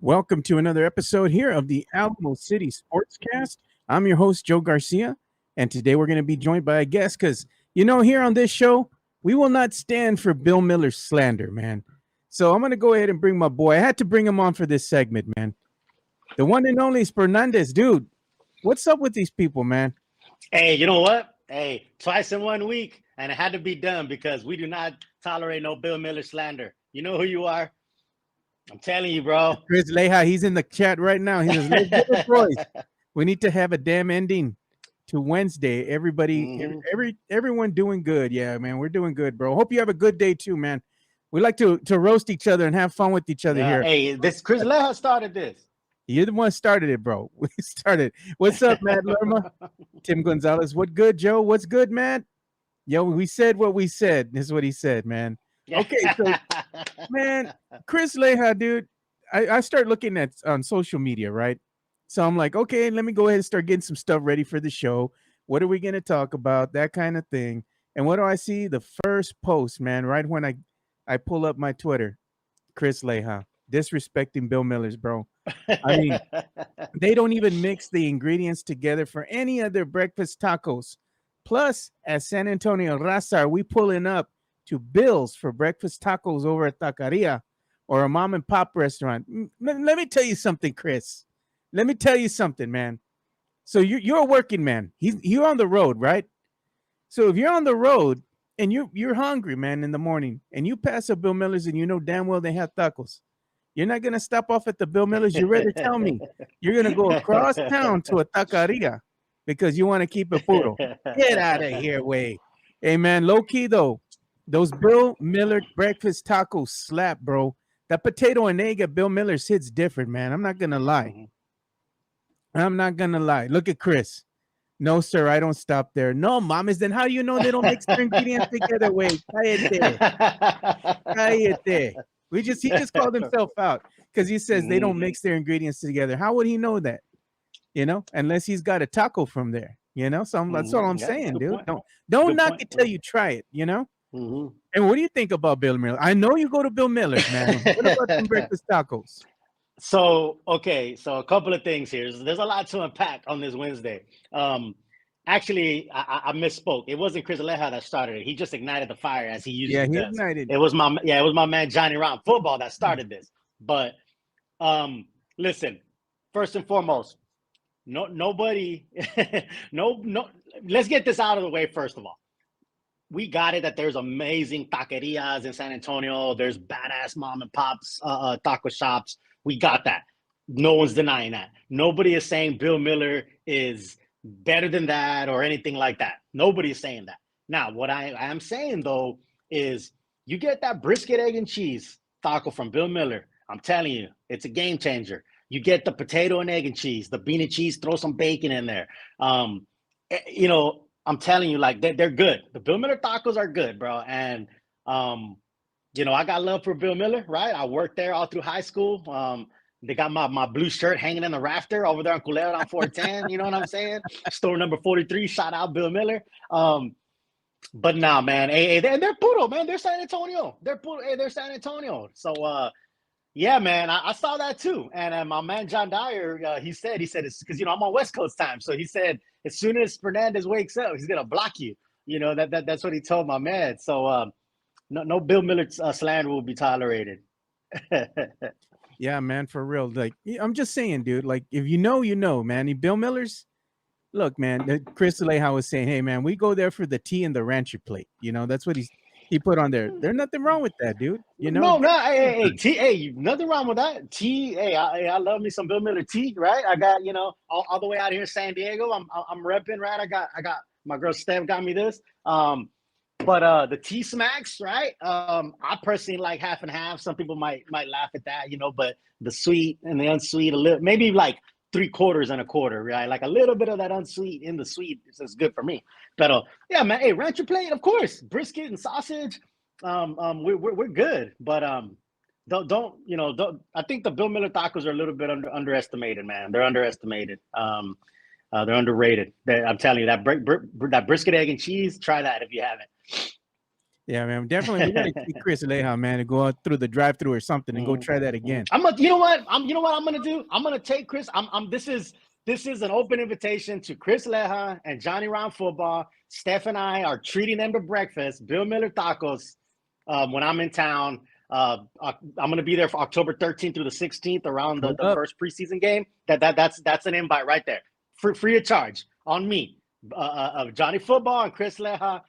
Welcome to another episode here of the Alamo City Sportscast. I'm your host, Joe Garcia, and today we're going to be joined by a guest because, here on this show, we will not stand for Bill Miller's slander, man. So I'm going to go ahead and bring my boy. I had to bring him on for this segment, man. The one and only is Fernandez. Dude, what's up with these people, man? Hey, you know what? Hey, twice in 1 week, and it had to be done because we do not tolerate no Bill Miller slander. You know who you are? I'm telling you, bro. Chris Leja, he's in the chat right now. He says, "Let's give a voice. We need to have a damn ending to Wednesday. Everybody, everyone doing good. Yeah, man, we're doing good, bro. Hope you have a good day too, man. We like to roast each other and have fun with each other here. Hey, this Chris Leja started this. You're the one started it, bro. We started. What's up, Matt Lerma? Tim Gonzalez. What good, Joe? What's good, Matt? Yo, we said what we said. This is what he said, man. Okay, so man, Chris Leja, dude, I start looking at on social media, right? So I'm like, okay, let me go ahead and start getting some stuff ready for the show. What are we going to talk about? That kind of thing. And what do I see? The first post, man, right when I pull up my Twitter, Chris Leja, disrespecting Bill Miller's, bro. I mean, they don't even mix the ingredients together for any of their breakfast tacos. Plus, at San Antonio Raza, we pulling up to Bill's for breakfast tacos over at Taqueria or a mom and pop restaurant. Let me tell you something, Chris. Let me tell you something, man. So you're a working man. You're on the road, right? So if you're on the road and you're hungry, man, in the morning, and you pass a Bill Miller's and you know damn well they have tacos, you're not gonna stop off at the Bill Miller's. You rather tell me you're gonna go across town to a Taqueria because you want to keep it puro. Get out of here, way. Hey, man, low key though. Those Bill Miller breakfast tacos slap, bro. That potato and egg at Bill Miller's hits different, man. I'm not going to lie. I'm not going to lie. Look at Chris. No, sir, I don't stop there. No, mamas, then how do you know they don't mix their ingredients together? Wait, cállate. He just called himself out because he says they don't mix their ingredients together. How would he know that? Unless he's got a taco from there, So that's all I'm saying, dude. Point. Don't knock it till you try it, And what do you think about Bill Miller? I know you go to Bill Miller's, man. What about some breakfast tacos? So a couple of things here. There's a lot to unpack on this Wednesday. Actually, I misspoke. It wasn't Chris Leja that started it. He just ignited the fire as he usually does. Ignited. It was my man Johnny Round Football that started this. But listen, first and foremost, nobody, let's get this out of the way first of all. We got it that there's amazing taquerias in San Antonio. There's badass mom and pops taco shops. We got that. No one's denying that. Nobody is saying Bill Miller is better than that or anything like that. Nobody is saying that. Now, what I am saying, though, is you get that brisket, egg, and cheese taco from Bill Miller. I'm telling you, it's a game changer. You get the potato and egg and cheese, the bean and cheese, throw some bacon in there. I'm telling you, like, they're good. The Bill Miller tacos are good, bro. And, I got love for Bill Miller, right? I worked there all through high school. They got my blue shirt hanging in the rafter over there on Culebra on 410. You know what I'm saying? Store number 43. Shout out Bill Miller. But nah, man. They're puro, man. They're San Antonio. They're San Antonio. So, yeah, man, I saw that too. And my man John Dyer, he said it's because I'm on West Coast time. So he said as soon as Fernandez wakes up, he's gonna block you. That's what he told my man. So no Bill Miller slander will be tolerated. Yeah, man, for real. Like I'm just saying, dude. Like if you know, man. Bill Miller's. Look, man. Chris Leja was saying, hey, man, we go there for the tea and the rancher plate. That's what he put on there. There's nothing wrong with that, dude. No, hey, nothing wrong with that. Tea, hey, I love me some Bill Miller tea, right? I got, all the way out here in San Diego. I'm repping, right? I got my girl Steph got me this. But the tea smacks, right? I personally like half and half. Some people might laugh at that, but the sweet and the unsweet, a little, maybe like 3/4 and a quarter, right? Like a little bit of that unsweet in the sweet is good for me. But yeah, man, hey, rancher plate, of course, brisket and sausage. We're good, but don't I think the Bill Miller tacos are a little bit underestimated, man. They're underestimated. They're underrated. I'm telling you, that brisket, egg, and cheese. Try that if you haven't. Yeah, man. Definitely, we gotta keep Chris Leja, man, and go out through the drive-through or something and go try that again. You know what I'm gonna do? I'm gonna take Chris. This is an open invitation to Chris Leja and Johnny Round Football. Steph and I are treating them to breakfast, Bill Miller tacos, when I'm in town. I'm gonna be there for October 13th through the 16th around the first preseason game. That's an invite right there, free of charge on me. Johnny Football and Chris Leja.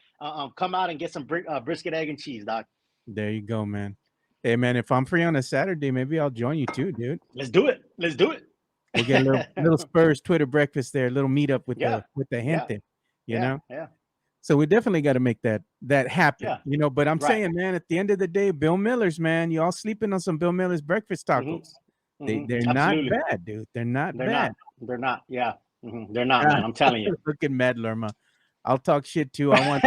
Come out and get some brisket, egg, and cheese, dog. There you go, man. Hey, man, if I'm free on a Saturday, maybe I'll join you too, dude. Let's do it. We'll get a little Spurs Twitter breakfast there, a little meetup with the gente, you know? Yeah. So we definitely got to make that happen, you know? But I'm saying, man, at the end of the day, Bill Miller's, man, you all sleeping on some Bill Miller's breakfast tacos. They're not bad, dude. They're not bad. They're not. Yeah. They're not, man. I'm telling you. Look at Mad Lerma. I'll talk shit too. I want.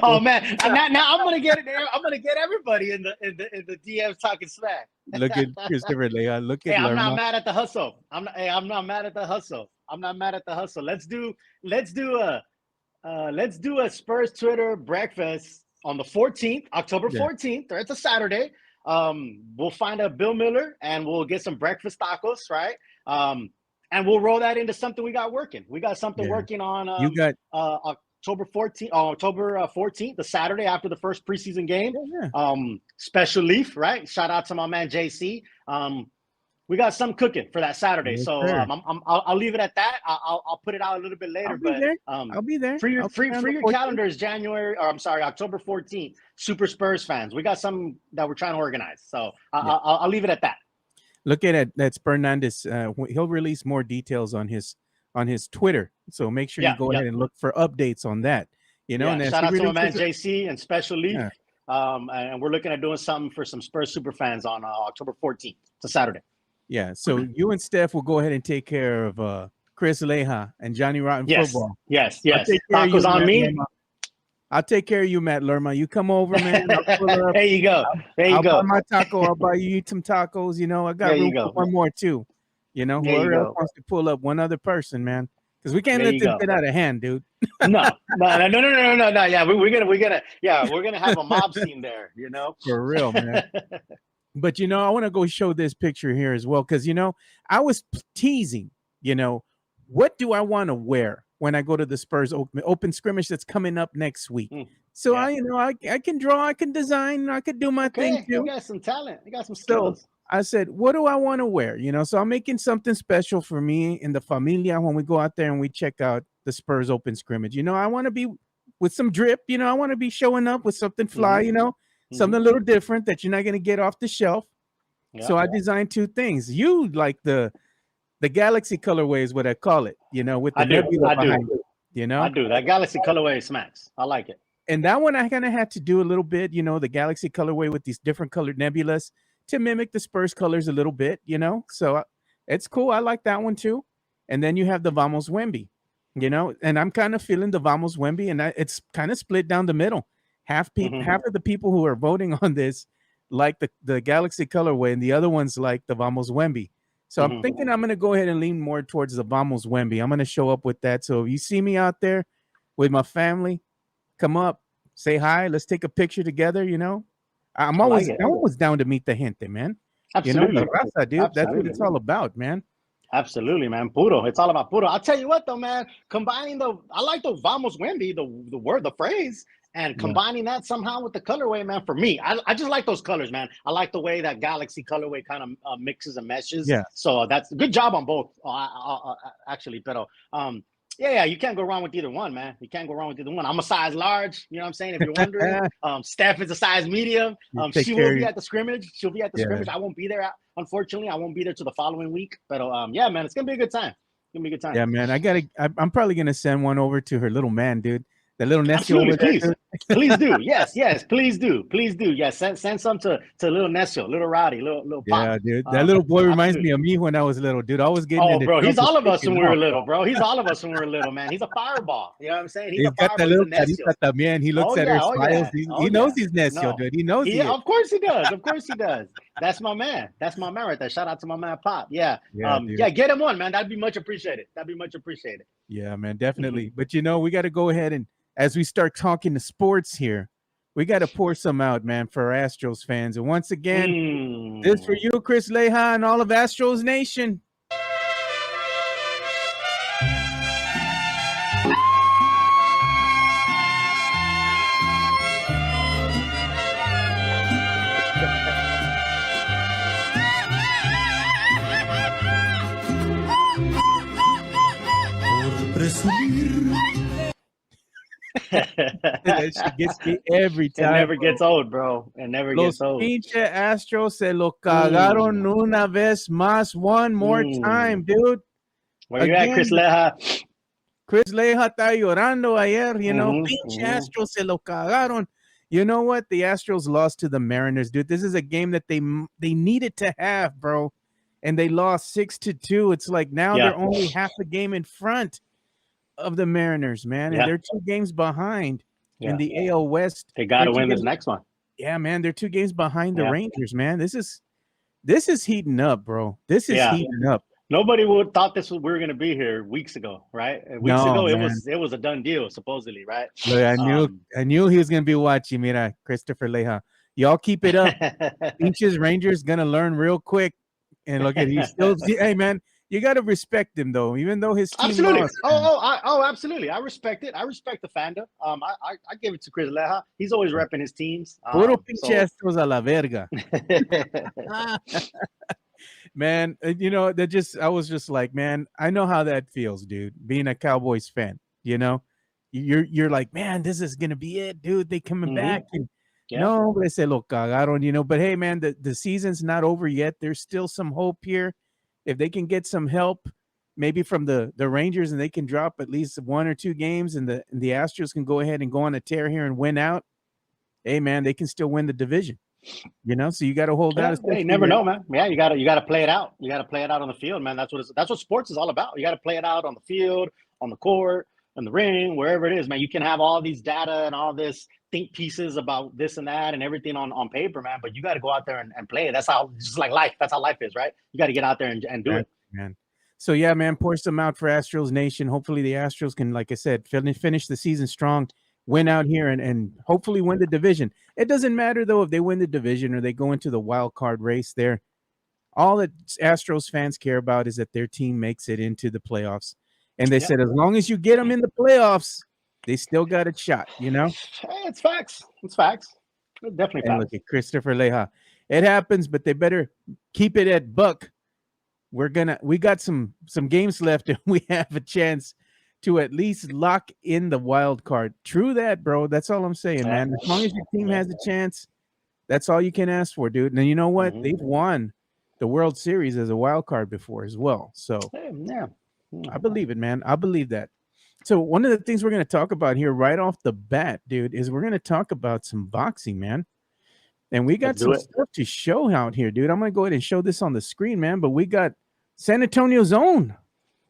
Oh man! Now I'm gonna get it there. I'm gonna get everybody in the DMs talking smack. Look at Christopher Leah. Look at. Hey, I'm not mad at the hustle. I'm not mad at the hustle. Let's do a Spurs Twitter breakfast on the 14th, October 14th. It's a Saturday. We'll find a Bill Miller and we'll get some breakfast tacos, right? And we'll roll that into something we got working. We got something working on October 14th, the Saturday after the first preseason game. Special leaf, right? Shout out to my man JC. We got some cooking for that Saturday. So I'll leave it at that. I'll put it out a little bit later. I'll be there. Free your calendars, October 14th. Super Spurs fans. We got some that we're trying to organize. So I'll leave it at that. Look at that's Fernandez. He'll release more details on his Twitter. So make sure you go ahead and look for updates on that. You know, and shout out to my man JC and Special Leaf. And we're looking at doing something for some Spurs super fans on October 14th. It's a Saturday. Yeah. So you and Steph will go ahead and take care of Chris Leja and Johnny Rotten Football. Yes. Tacos on me. I'll take care of you, Matt Lerma. You come over, man. There you go. I'll buy my taco. I'll buy you some tacos. You know, I got room for one more too. You know, whoever else wants to pull up one other person, man, because we can't let this get out of hand, dude. No. Yeah, we're gonna have a mob scene there. You know, for real, man. But you know, I want to go show this picture here as well because you know, I was teasing. You know, what do I want to wear when I go to the Spurs open scrimmage that's coming up next week? So I can draw, I can design, I could do my thing too. You got some talent, you got some skills. So I said, what do I want to wear? You know, so I'm making something special for me and the familia when we go out there and we check out the Spurs open scrimmage. You know, I want to be with some drip. You know, I want to be showing up with something fly. You know, something a little different that you're not going to get off the shelf. So I designed two things. You like the Galaxy colorway is what I call it, you know, with the nebula behind it, you know? I do. That Galaxy colorway smacks. I like it. And that one I kind of had to do a little bit, you know, the Galaxy colorway with these different colored nebulas to mimic the Spurs colors a little bit, you know? So it's cool. I like that one too. And then you have the Vamos Wemby, you know, and I'm kind of feeling the Vamos Wemby, and it's kind of split down the middle. Half of the people who are voting on this like the Galaxy colorway, and the other ones like the Vamos Wemby. So I'm thinking I'm going to go ahead and lean more towards the Vamos Wemby. I'm going to show up with that. So if you see me out there with my family, come up, say hi, let's take a picture together, you know. I'm always down to meet the gente, man. Absolutely. You know, raza, dude. That's what it's all about, man. Absolutely, man. Puro. It's all about puro. I'll tell you what though, man. Combining I like the Vamos Wemby, the word, the phrase. And combining that somehow with the colorway, man, for me, I just like those colors, man. I like the way that Galaxy colorway kind of mixes and meshes. Yeah. So that's a good job on both, actually. Pero, you can't go wrong with either one, man. You can't go wrong with either one. I'm a size large, you know what I'm saying? If you're wondering, Steph is a size medium. She will be at the scrimmage. She'll be at the scrimmage. I won't be there. Unfortunately, I won't be there till the following week. But yeah, man, it's gonna be a good time. It's gonna be a good time. Yeah, man. I'm probably gonna send one over to her little man, dude. The little Necio over there. Please do. Yes, please do. Yes, send some to little Necio, little Rowdy, little Pop. Yeah, dude. That little boy reminds me of me when I was little, dude. I was getting bro, he's all of us when we were little, bro. He's all of us when we were little, man. He's a fireball. You know what I'm saying? He's got that little carita también. He looks at her, smiles. He knows he's Necio, dude. He knows he is. Of course he does. Of course he does. That's my man. That's my man right there. Shout out to my man Pop. Yeah. Get him one, man. That'd be much appreciated. Yeah, man, definitely. But you know, we got to go ahead and as we start talking to sports here, we got to pour some out, man, for our Astros fans. And once again, this for Mm. you, Chris Leja, and all of Astros Nation. That shit gets me every It time. never bro. gets old, bro. It never Los gets old. pinche Astros se lo cagaron una vez más, one more time, dude. Where you at, Chris Leja? Chris Leja está llorando ayer, you know. Mhm, Pinche mhm. Astros se lo cagaron. You know what? The Astros lost to the Mariners, dude. This is a game that they needed to have, bro. And they lost 6-2. It's like now Yeah. they're only half a game in front of the Mariners, man. And Yeah. they're 2 games behind in Yeah. the AL West. They got to They're 2 win this games- next one. Yeah, man. They're 2 games behind the Yeah. Rangers, man. This is heating up, bro. This is Yeah. heating up. Nobody would thought we were gonna be here weeks ago, right? Weeks No, ago, man. it was a done deal, supposedly, right? Look, I knew he was gonna be watching. Mira, Christopher Leja. Y'all keep it up. Pinches Rangers gonna learn real quick. And look at he's still. Hey, man, you got to respect him though, even though his team Absolutely. lost. Absolutely. I respect it. I respect the fandom. I give it to Chris Leja. He's always repping his teams. Puro pinche Astros a la verga. Man, you know, I was just like, man, I know how that feels, dude, being a Cowboys fan. You know, you're like, man, this is gonna be it, dude. They coming back. And no, but se lo cagaron, you know. But hey, man, the season's not over yet. There's still some hope here. If they can get some help, maybe from the Rangers, and they can drop at least 1 or 2 games, and the Astros can go ahead and go on a tear here and win out. Hey, man, they can still win the division. You know, so you got to hold out. Hey, you never know, man. Yeah, you got to play it out. You got to play it out on the field, man. That's what sports is all about. You got to play it out on the field, on the court, in the ring, wherever it is, man. You can have all these data and all this think pieces about this and that and everything on paper, man. But you got to go out there and play it. That's how, just like life. That's how life is, right? You got to get out there and do it, man. So yeah, man, pour some out for Astros Nation. Hopefully the Astros can, like I said, finish the season strong. Win out here and hopefully win the division. It doesn't matter, though, if they win the division or they go into the wild card race there. All that Astros fans care about is that their team makes it into the playoffs. And they said as long as you get them in the playoffs, they still got a shot, you know? Hey, it's facts. It's facts. It's definitely facts. Look at Christopher Leja. It happens, but they better keep it at buck. We got some games left, and we have a chance to at least lock in the wild card. True that, bro. That's all I'm saying, man. As long as your team has a chance, that's all you can ask for, dude. And you know what? Mm-hmm. They've won the World Series as a wild card before as well. So I believe it, man. I believe that. So one of the things we're going to talk about here right off the bat, dude, is we're going to talk about some boxing, man. And we got some stuff to show out here, dude. I'm going to go ahead and show this on the screen, man. But we got San Antonio's own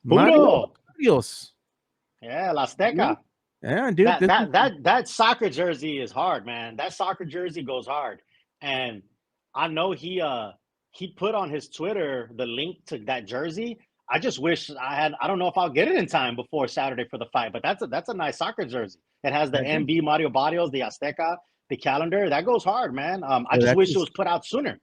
Mario Barrios. Yeah, La Azteca. Yeah, dude. That soccer jersey is hard, man. That soccer jersey goes hard. And I know he put on his Twitter the link to that jersey. I just wish I don't know if I'll get it in time before Saturday for the fight, but that's a nice soccer jersey. It has the MB Mario Barrios, the Azteca, the calendar. That goes hard, man. I just wish it was put out sooner.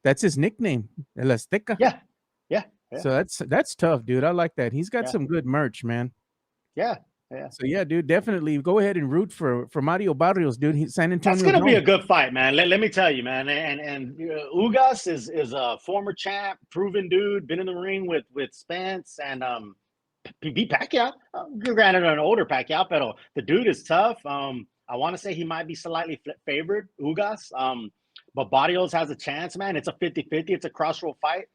That's his nickname, El Azteca. Yeah. So that's tough, dude. I like that. He's got some good merch, man. Yeah. So yeah, dude, definitely go ahead and root for Mario Barrios, dude. San Antonio. That's gonna be a good fight, man. Let me tell you, man. And Ugas is a former champ, proven dude, been in the ring with Spence and he beat Pacquiao. Granted, an older Pacquiao, but the dude is tough. I want to say he might be slightly favored, Ugas. But Barrios has a chance, man. It's a 50-50. It's a crossroad fight.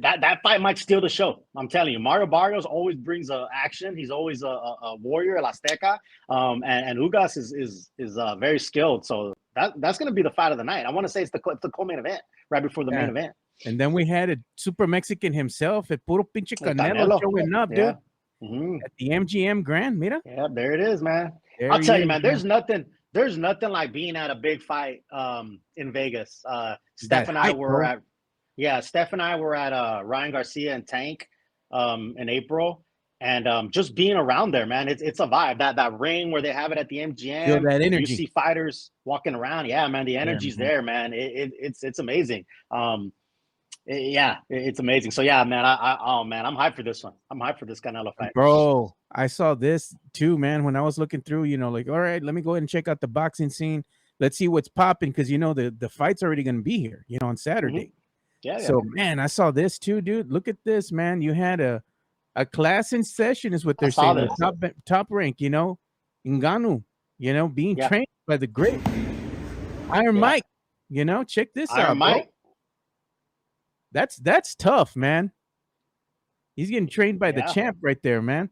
That fight might steal the show. I'm telling you, Mario Barrios always brings action. He's always a warrior, El Azteca, and Ugas is very skilled. So that's going to be the fight of the night. I want to say it's the co-main event right before the main event. And then we had a super Mexican himself, at puro pinche Canelo showing up, dude. Mm-hmm. At the MGM Grand, mira. Yeah, there it is, man. I'll tell you, man. There's nothing like being at a big fight in Vegas. Steph and I were at Ryan Garcia and Tank in April, And just being around there, man, it's a vibe. That ring where they have it at the Feel MGM, that you energy. see fighters walking around. Yeah, man, the Yeah, energy's man. there, man. It's amazing. It's amazing. So yeah, man, oh man, I'm hyped for this one. I'm hyped for this Canelo fight. Bro, I saw this too, man. When I was looking through, like, all right, let me go ahead and check out the boxing scene. Let's see what's popping, because the fight's already going to be here, on Saturday. Yeah, So, man, I saw this too, dude. Look at this, man. You had a class in session, is what I they're saw saying. this. Top rank, Ngannou, being Yeah, trained by the great Iron yeah. Mike. Check this Iron out, bro. Mike. That's tough, man. He's getting trained by the Yeah. champ right there, man.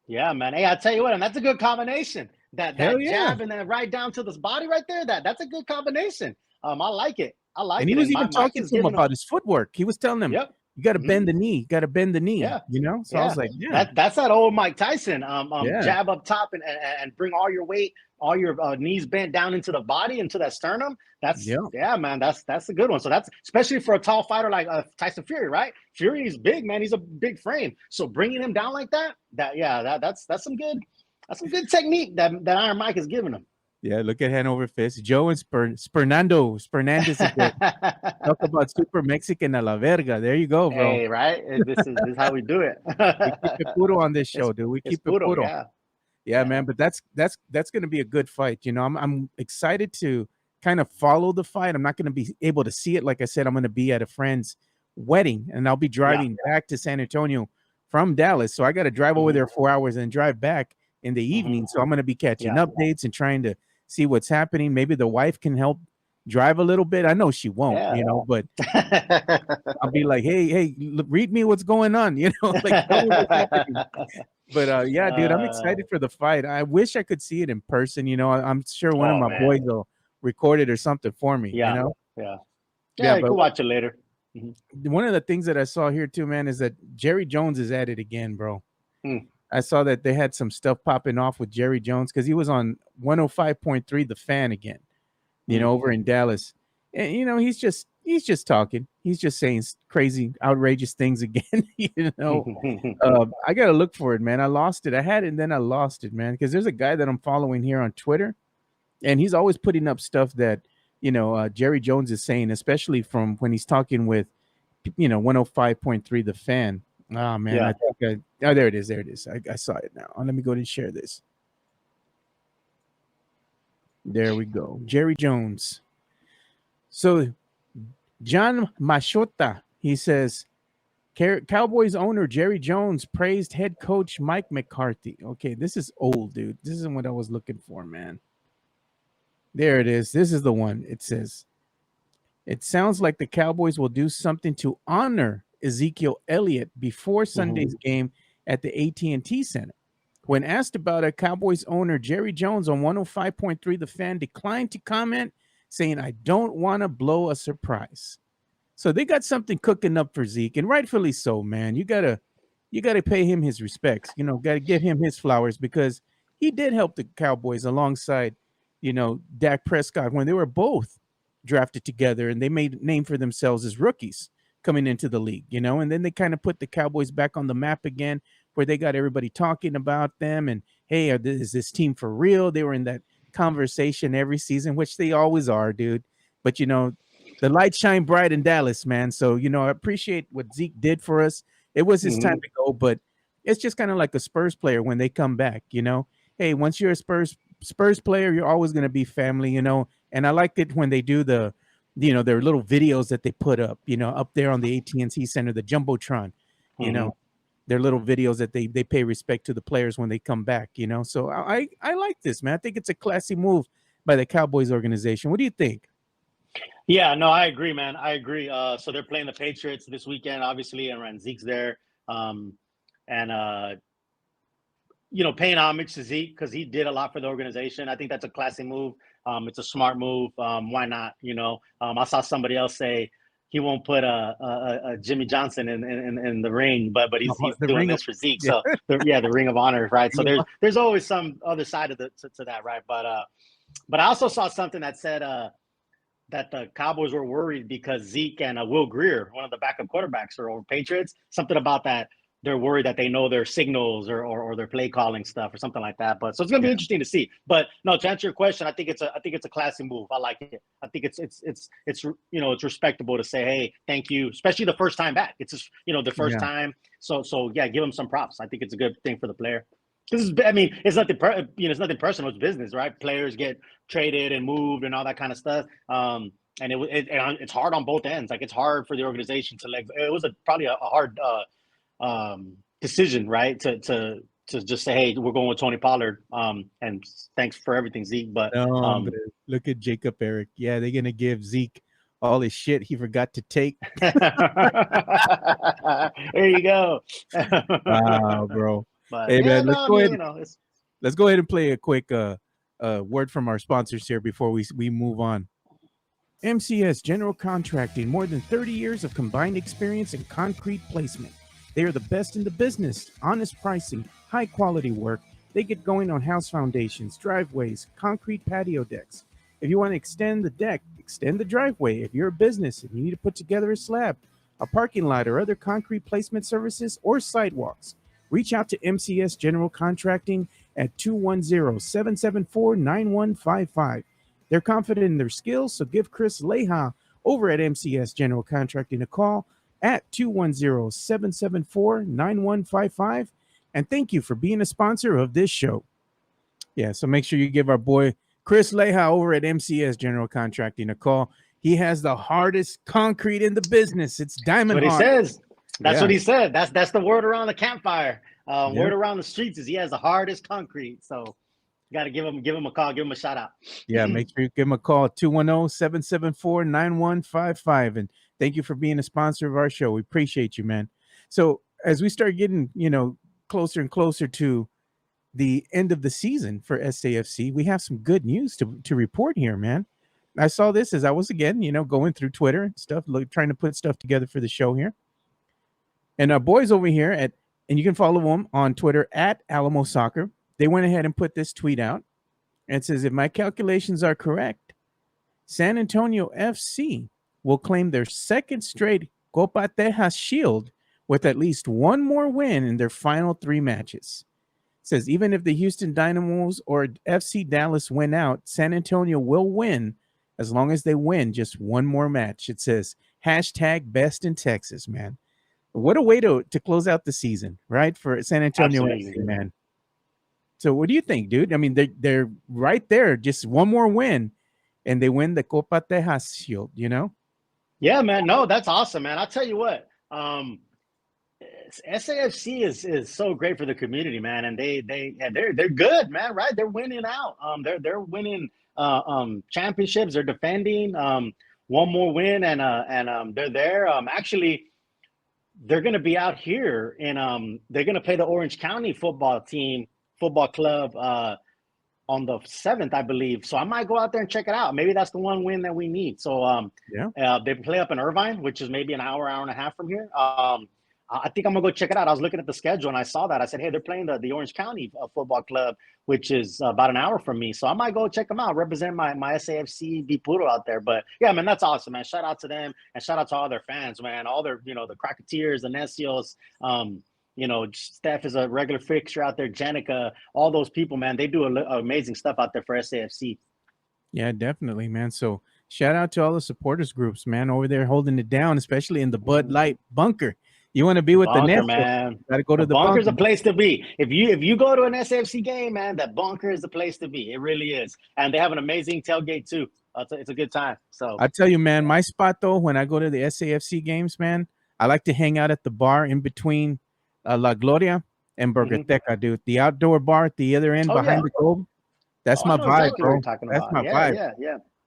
Yeah, man. Hey, I tell you what, and that's a good combination. Hell That yeah. jab and then right down to this body right there. That's a good combination. I like it. I like And it. he was And even Mike talking is to him giving him. about his footwork. He was telling him, Yep. you got to bend the knee. Got to bend the knee. Yeah. So I was like, yeah. That's that old Mike Tyson. Yeah. Jab up top and bring all your weight, all your knees bent down into the body, into that sternum. Yeah, man. That's a good one. So that's especially for a tall fighter like Tyson Fury, right? Fury is big, man. He's a big frame. So bringing him down like that's some good technique that Iron Mike is giving him. Yeah, look at Hanover Fist. Joe and Spernandez again. Talk about super Mexican a la verga. There you go, bro. Hey, right? This is how we do it. We keep it puro on this show, dude. We keep it puro. Yeah, man. But that's gonna be a good fight. I'm excited to kind of follow the fight. I'm not gonna be able to see it. Like I said, I'm gonna be at a friend's wedding, and I'll be driving back to San Antonio from Dallas. So I got to drive over there 4 hours and drive back in the evening. So I'm gonna be catching updates and trying to see what's happening. Maybe the wife can help drive a little bit. I know she won't, but I'll be like, hey, read me what's going on, like tell me what's happening. But yeah, dude, I'm excited for the fight. I wish I could see it in person. I'm sure one of my boys will record it or something for me. Yeah, but you can watch it later. One of the things that I saw here too, man, is that Jerry Jones is at it again, bro. I saw that they had some stuff popping off with Jerry Jones because he was on 105.3 The Fan again, over in Dallas. And, he's just talking. He's just saying crazy, outrageous things again, I got to look for it, man. I lost it. I had it and then I lost it, man, because there's a guy that I'm following here on Twitter, and he's always putting up stuff that, Jerry Jones is saying, especially from when he's talking with, 105.3 The Fan. Oh, man. I think there it is. There it is. I saw it now. Let me go ahead and share this. There we go. Jerry Jones. So John Machota, he says, Cowboys owner Jerry Jones praised head coach Mike McCarthy. Okay, this is old, dude. This isn't what I was looking for, man. There it is. This is the one. It says, it sounds like the Cowboys will do something to honor Ezekiel Elliott before Sunday's game at the AT&T Center. When asked about it, Cowboys owner Jerry Jones on 105.3 The Fan declined to comment, saying, I don't want to blow a surprise. So they got something cooking up for Zeke, and rightfully so, man. You gotta pay him his respects. Gotta give him his flowers, because he did help the Cowboys alongside, Dak Prescott when they were both drafted together, and they made a name for themselves as rookies coming into the league, and then they kind of put the Cowboys back on the map again, where they got everybody talking about them, and hey, is this team for real? They were in that conversation every season, which they always are, dude. But the light shine bright in Dallas, man. So I appreciate what Zeke did for us. It was his time to go, but it's just kind of like a Spurs player when they come back. Hey, once you're a Spurs player, you're always going to be family. And I liked it when they do their little videos that they put up, up there on the AT&T Center, the Jumbotron, their little videos that they pay respect to the players when they come back, So I like this, man. I think it's a classy move by the Cowboys organization. What do you think? Yeah, no, I agree, man. I agree. So they're playing the Patriots this weekend, obviously, and Zeke's there. Paying homage to Zeke because he did a lot for the organization. I think that's a classy move. It's a smart move. Why not? I saw somebody else say he won't put a Jimmy Johnson in the ring, but he's doing this for Zeke. So the Ring of Honor, right? So there's always some other side of to that, right? But I also saw something that said that the Cowboys were worried because Zeke and Will Grier, one of the backup quarterbacks for Patriots, something about that they're worried that they know their signals or their play calling stuff or something like that. But so it's gonna be interesting to see. But no, to answer your question, I think it's a classy move. I like it. I think it's it's respectable to say, hey, thank you, especially the first time back. It's just the first time. So yeah, give them some props. I think it's a good thing for the player. It's nothing it's nothing personal. It's business, right? Players get traded and moved and all that kind of stuff. And it's hard on both ends. Like, it's hard for the organization to it was probably a hard decision, right? To just say, hey, we're going with Tony Pollard. And thanks for everything, Zeke. But look at Jacob Eric. Yeah, they're gonna give Zeke all his shit he forgot to take. There you go. Wow, bro. But hey, man, let's go ahead. Let's go ahead and play a quick word from our sponsors here before we move on. MCS General Contracting, more than 30 years of combined experience in concrete placement. They are the best in the business. Honest pricing, high quality work. They get going on house foundations, driveways, concrete patio decks. If you want to extend the deck, extend the driveway. If you're a business and you need to put together a slab, a parking lot, or other concrete placement services or sidewalks, reach out to MCS General Contracting at 210-774-9155. They're confident in their skills, so give Chris Leja over at MCS General Contracting a call at 210-774-9155. And thank you for being a sponsor of this show. Yeah, so make sure you give our boy Chris Leja over at MCS General Contracting a call. He has the hardest concrete in the business. It's diamond hard. That's what he says. That's what he said. That's the word around the campfire. Word around the streets is he has the hardest concrete. So you got to give him a call, give him a shout out. Yeah, make sure you give him a call, 210-774-9155. And thank you for being a sponsor of our show. We appreciate you, man. So as we start getting, closer and closer to the end of the season for SAFC, we have some good news to report here, man. I saw this as I was, again, going through Twitter and stuff, trying to put stuff together for the show here. And our boys over here and you can follow them on Twitter at Alamo Soccer. They went ahead and put this tweet out. And it says, if my calculations are correct, San Antonio FC will claim their second straight Copa Tejas shield with at least one more win in their final 3 matches. It says, even if the Houston Dynamos or FC Dallas win out, San Antonio will win as long as they win just one more match. It says, hashtag best in Texas, man. What a way to close out the season, right? For San Antonio FC, man. So what do you think, dude? I mean, they're right there, just one more win, and they win the Copa Tejas shield, Yeah, man. No, that's awesome, man. I'll tell you what. SAFC is so great for the community, man, and they're good, man. Right? They're winning out. They're winning championships. They're defending one more win, and they're there. Actually, they're going to be out here, and they're going to play the Orange County football club on the 7th, I believe. So I might go out there and check it out. Maybe that's the one win that we need. So they play up in Irvine, which is maybe an hour and a half from here. I think I'm gonna go check it out. I was looking at the schedule and I saw that. I said, hey, they're playing the Orange County football club, which is about an hour from me. So I might go check them out, represent my SAFC B Puro out there. But yeah, man, that's awesome, man. Shout out to them and shout out to all their fans, man. All their, the Crocketeers, the Necios, Steph is a regular fixture out there. Jenica, all those people, man, they do amazing stuff out there for SAFC. Yeah, definitely, man. So shout out to all the supporters groups, man, over there holding it down, especially in the Bud Light bunker. You want to be with the Nets, man. Got to go to the bunker. Bunker's a place to be. If you go to an SAFC game, man, that bunker is the place to be. It really is, and they have an amazing tailgate too. It's a good time. So I tell you, man, my spot though, when I go to the SAFC games, man, I like to hang out at the bar in between La Gloria and Burgerteca, dude. The outdoor bar at the other end behind the Globe. That's my vibe, exactly bro. That's my vibe.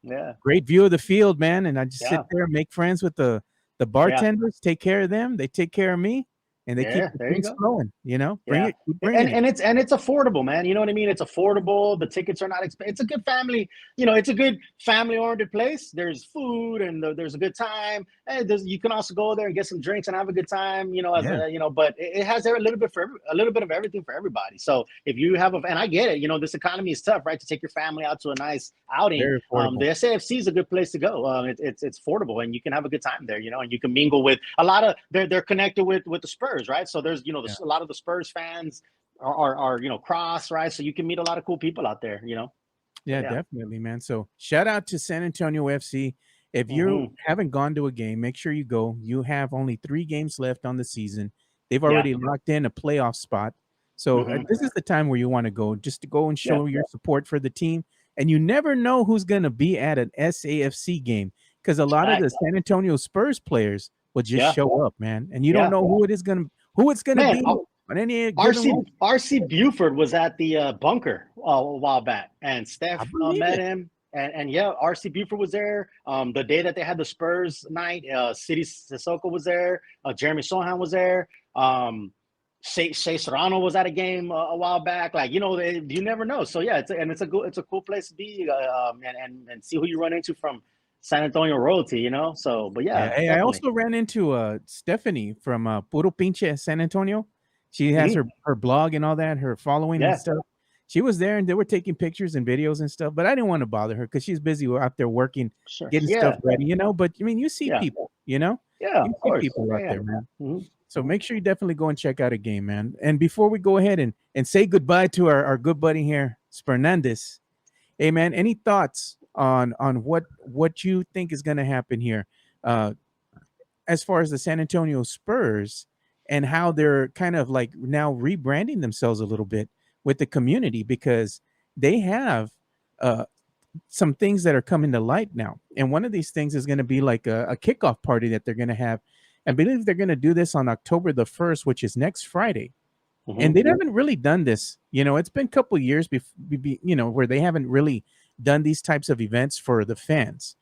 Yeah. Great view of the field, man, and I just sit there, make friends with the bartenders, take care of them, they take care of me, and they keep things flowing, bring it. And it's affordable, man. You know what I mean? It's affordable. The tickets are not expensive. It's a good family, it's a good family-oriented place. There's food and there's a good time. And you can also go there and get some drinks and have a good time, but it has a little bit of everything for everybody. So if you have and I get it, this economy is tough, right? To take your family out to a nice outing. The SAFC is a good place to go. It's affordable and you can have a good time there, and you can mingle with a lot of, they're connected with the Spurs. Spurs, right? So there's Yeah. a lot of the Spurs fans are cross, right? So you can meet a lot of cool people out there, Yeah, Yeah. definitely, man. So shout out to San Antonio FC. If you Hmm. haven't gone to a game, make sure you go. You have only 3 games left on the season. They've Yeah. already locked in a playoff spot. So Hmm. this is the time where you want to go, just to go and Yeah. show your support for the team. And you never know who's going to be at an SAFC game, because a lot of the Facts. San Antonio Spurs players will just Yeah. show up, man. And you don't Yeah. know who it's gonna Man, be on any given RC one. RC Buford was at the bunker a while back, and I Steph believe met it. him, and yeah, RC Buford was there. The day that they had the Spurs night, City Sissoko was there. Jeremy Sohan was there. Shea Serrano was at a game a while back. Like you never know. So yeah, it's a cool place to be, and see who you run into from San Antonio royalty. So but Yeah. yeah, Hey, I definitely. also ran into Stephanie from Puro Pinche San Antonio. She has Hmm. her blog and all that, her following and Yeah, stuff. She was there and they were taking pictures and videos and stuff, but I didn't want to bother her because she's busy out there working, sure. getting stuff Yeah, ready, But I mean, you see yeah, people, yeah. you Of see course. people Yeah, out yeah. there, man. Hmm. So make sure you definitely go and check out a game, man. And before we go ahead and say goodbye to our good buddy here, Fernandez. Hey, man, any thoughts on what you think is going to happen here? Uh, as far as the San Antonio Spurs and how they're kind of like now rebranding themselves a little bit with the community, because they have uh, some things that are coming to light now. And one of these things is going to be like a kickoff party that they're going to have. I believe they're going to do this on October the 1st, which is next Friday. Hmm. And they haven't really done this. It's been a couple years where they haven't really done these types of events for the fans.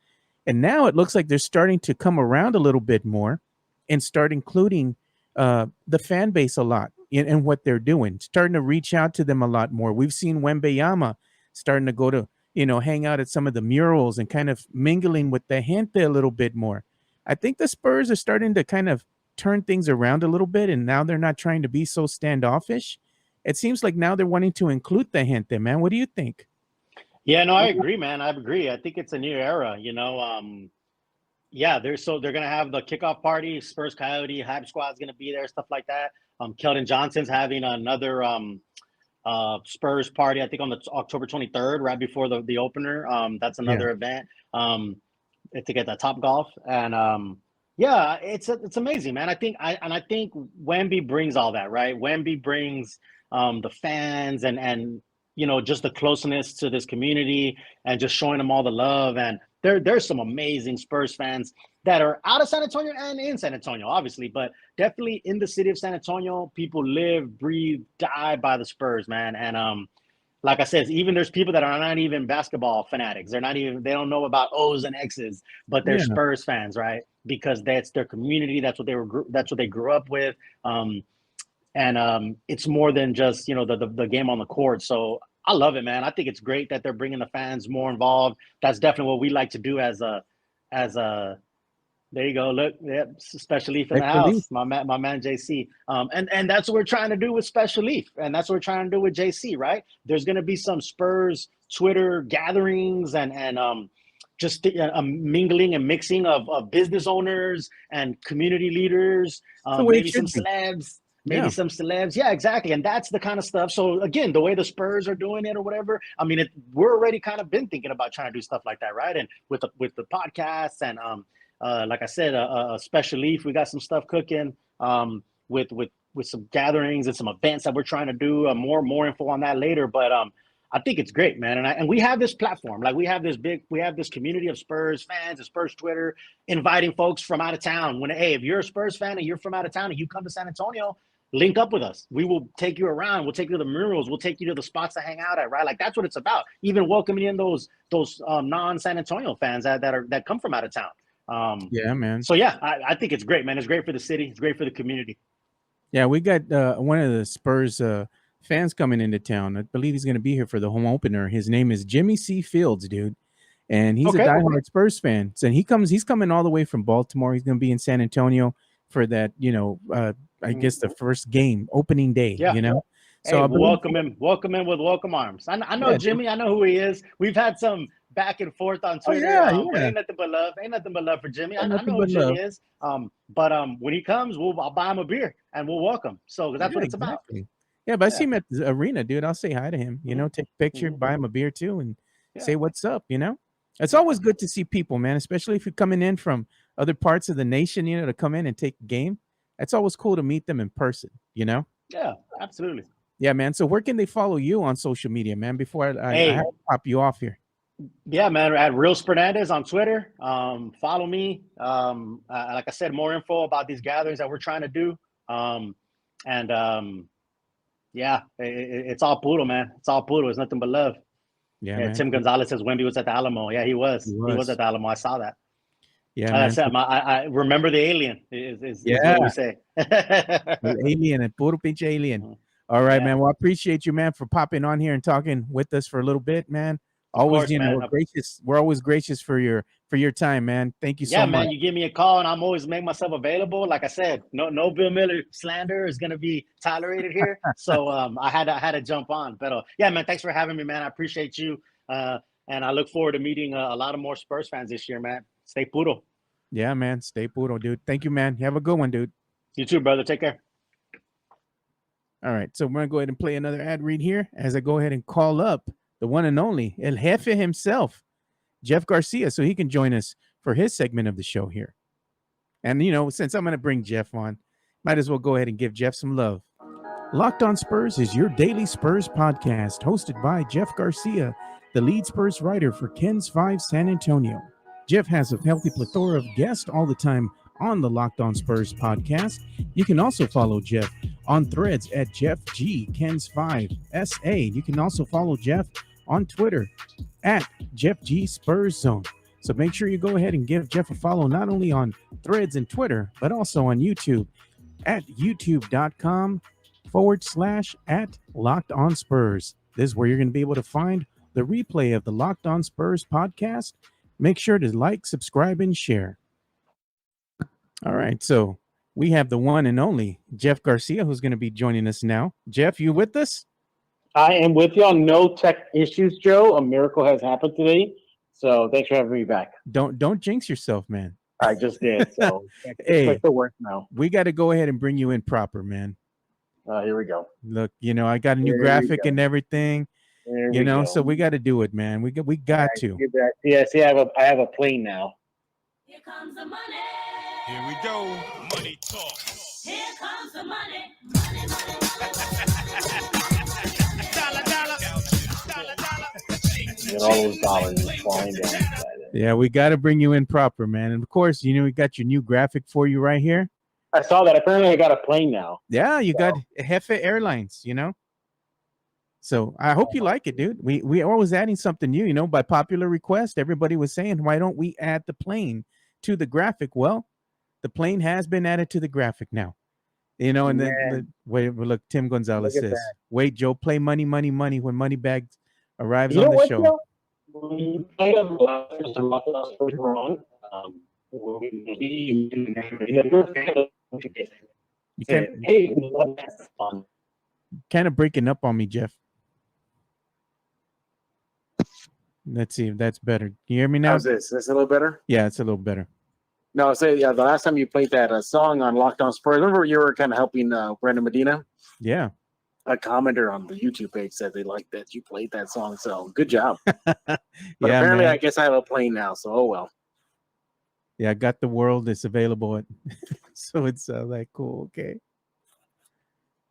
And now it looks like they're starting to come around a little bit more and start including the fan base a lot in what they're doing, starting to reach out to them a lot more. We've seen Wembanyama starting to go to, hang out at some of the murals and kind of mingling with the gente a little bit more. I think the Spurs are starting to kind of turn things around a little bit, and now they're not trying to be so standoffish. It seems like now they're wanting to include the gente, man. What do you think? Yeah, no, I agree, man. I agree. I think it's a new era. Yeah, they're gonna have the kickoff party. Spurs Coyote Hype Squad's gonna be there, stuff like that. Keldon Johnson's having another Spurs party, I think on the October 23rd, right before the opener. That's Yeah. another event. To get that Top Golf, and yeah, it's amazing, man. I think Wemby brings all that, right? Wemby brings the fans and just the closeness to this community and just showing them all the love. And there's some amazing Spurs fans that are out of San Antonio and in San Antonio, obviously, but definitely in the city of San Antonio, people live, breathe, die by the Spurs, man. And like I said, even there's people that are not even basketball fanatics. They don't know about O's and X's, but they're Yeah. Spurs fans, right? Because that's their community. That's what they grew up with. And it's more than just, the game on the court. So I love it, man. I think it's great that they're bringing the fans more involved. That's definitely what we like to do as a there you go. Look, yep, Special Leaf in the Actually, house. My man JC. And that's what we're trying to do with Special Leaf, and that's what we're trying to do with JC. Right? There's going to be some Spurs Twitter gatherings and just a mingling and mixing of business owners and community leaders. it's the way it Maybe some should be. celebs. Maybe Yeah. some celebs. Yeah, exactly. And that's the kind of stuff. So again, the way the Spurs are doing it or whatever. I mean, we're already kind of been thinking about trying to do stuff like that, right? And with the podcasts and like I said, a Special Leaf. We got some stuff cooking with some gatherings and some events that we're trying to do. More info on that later. But I think it's great, man. And we have this platform, like we have this community of Spurs fans and Spurs Twitter, inviting folks from out of town. If you're a Spurs fan and you're from out of town and you come to San Antonio, link up with us. We will take you around. We'll take you to the murals. We'll take you to the spots to hang out at, right? Like that's what it's about. Even welcoming in those non-San Antonio fans that come from out of town. Yeah, man. So yeah, I think it's great, man. It's great for the city. It's great for the community. Yeah, we got one of the Spurs fans coming into town. I believe he's going to be here for the home opener. His name is Jimmy C. Fields, dude, and he's a Okay. diehard Spurs fan. So he's coming all the way from Baltimore. He's going to be in San Antonio for that, I guess the first game, opening day. Yeah. So Hey, I believe, welcome him with welcome arms. I know yeah, dude. Jimmy. I know who he is. We've had some back and forth on Oh Twitter. yeah, But yeah, ain't nothing but love. Ain't nothing but love for Jimmy. I nothing know who but Jimmy love. is. But when he comes, I'll buy him a beer and we'll welcome. So that's what it's about. Yeah, but I see him at the arena, dude. I'll say hi to him, take a picture, buy him a beer too, and say what's up, It's always good to see people, man, especially if you're coming in from other parts of the nation, to come in and take a game. It's always cool to meet them in person, Yeah, absolutely. Yeah, man. So where can they follow you on social media, man, before I have to pop you off here? Yeah, man, at Real Fernandez on Twitter. Follow me. Like I said, more info about these gatherings that we're trying to do. It's all puro, man. It's all puro. It's nothing but love. Yeah, man. Tim Gonzalez says Wendy was at the Alamo. Yeah, he was. He was at the Alamo. I saw that. Yeah, man. I remember the alien. Is what we say. Alien and puro pinche alien. All right, man. Well, I appreciate you, man, for popping on here and talking with us for a little bit, man. Always, man. We're gracious. We're always gracious for your time, man. Thank you so much. Yeah, man. You give me a call, and I'm always make myself available. Like I said, no Bill Miller slander is gonna be tolerated here. So I had to jump on. But yeah, man. Thanks for having me, man. I appreciate you, and I look forward to meeting a lot of more Spurs fans this year, man. Stay puro. Yeah, man. Stay puro, dude. Thank you, man. You have a good one, dude. You too, brother. Take care. All right, so we're gonna go ahead and play another ad read here as I go ahead and call up the one and only El Jefe himself, Jeff Garcia, so he can join us for his segment of the show here. And, since I'm going to bring Jeff on, might as well go ahead and give Jeff some love. Locked on Spurs is your daily Spurs podcast, hosted by Jeff Garcia, the lead Spurs writer for Ken's 5 San Antonio. Jeff has a healthy plethora of guests all the time on the Locked on Spurs podcast. You can also follow Jeff on threads at Jeff G Ken's 5 SA. You can also follow Jeff on Twitter at Jeff G Spurs Zone. So make sure you go ahead and give Jeff a follow, not only on threads and Twitter, but also on YouTube at youtube.com/@LockedOnSpurs. This is where you're going to be able to find the replay of the Locked on Spurs podcast. Make sure to like, subscribe, and share. All right, so we have the one and only Jeff Garcia, who's going to be joining us now. Jeff, you with us? I am with you on no tech issues, Joe. A miracle has happened today, so thanks for having me back. Don't jinx yourself, man. I just did. So hey, the work now. We got to go ahead and bring you in proper, man. Here we go. Look, I got a new graphic and everything. So we got to do it, man. We got to. Yeah, see, I have a plane now. Here comes the money. Here we go. Money talk. Here comes the money. Money, money, money. Dollar. Get all those dollars flying down. Yeah, we got to bring you in proper, man. And of course, we got your new graphic for you right here. I saw that. Apparently, I got a plane now. Yeah, you got Jefe Airlines, So I hope you like it, dude. We are always adding something new, by popular request. Everybody was saying, why don't we add the plane to the graphic? Well, the plane has been added to the graphic now. And then look, Tim Gonzalez says, that. Wait, Joe, play money when Moneybag arrives on the show. Joe? We played wrong. Kind of breaking up on me, Jeff. Let's see if that's better. Can you hear me now? How's this? Is this a little better? Yeah, it's a little better. No, the last time you played that song on Locked on Spurs, remember you were kind of helping Brandon Medina? Yeah. A commenter on the YouTube page said they liked that you played that song, so good job. But apparently, man. I guess I have a plane now, so oh well. Yeah, I got the world. It's available, so it's cool. Okay.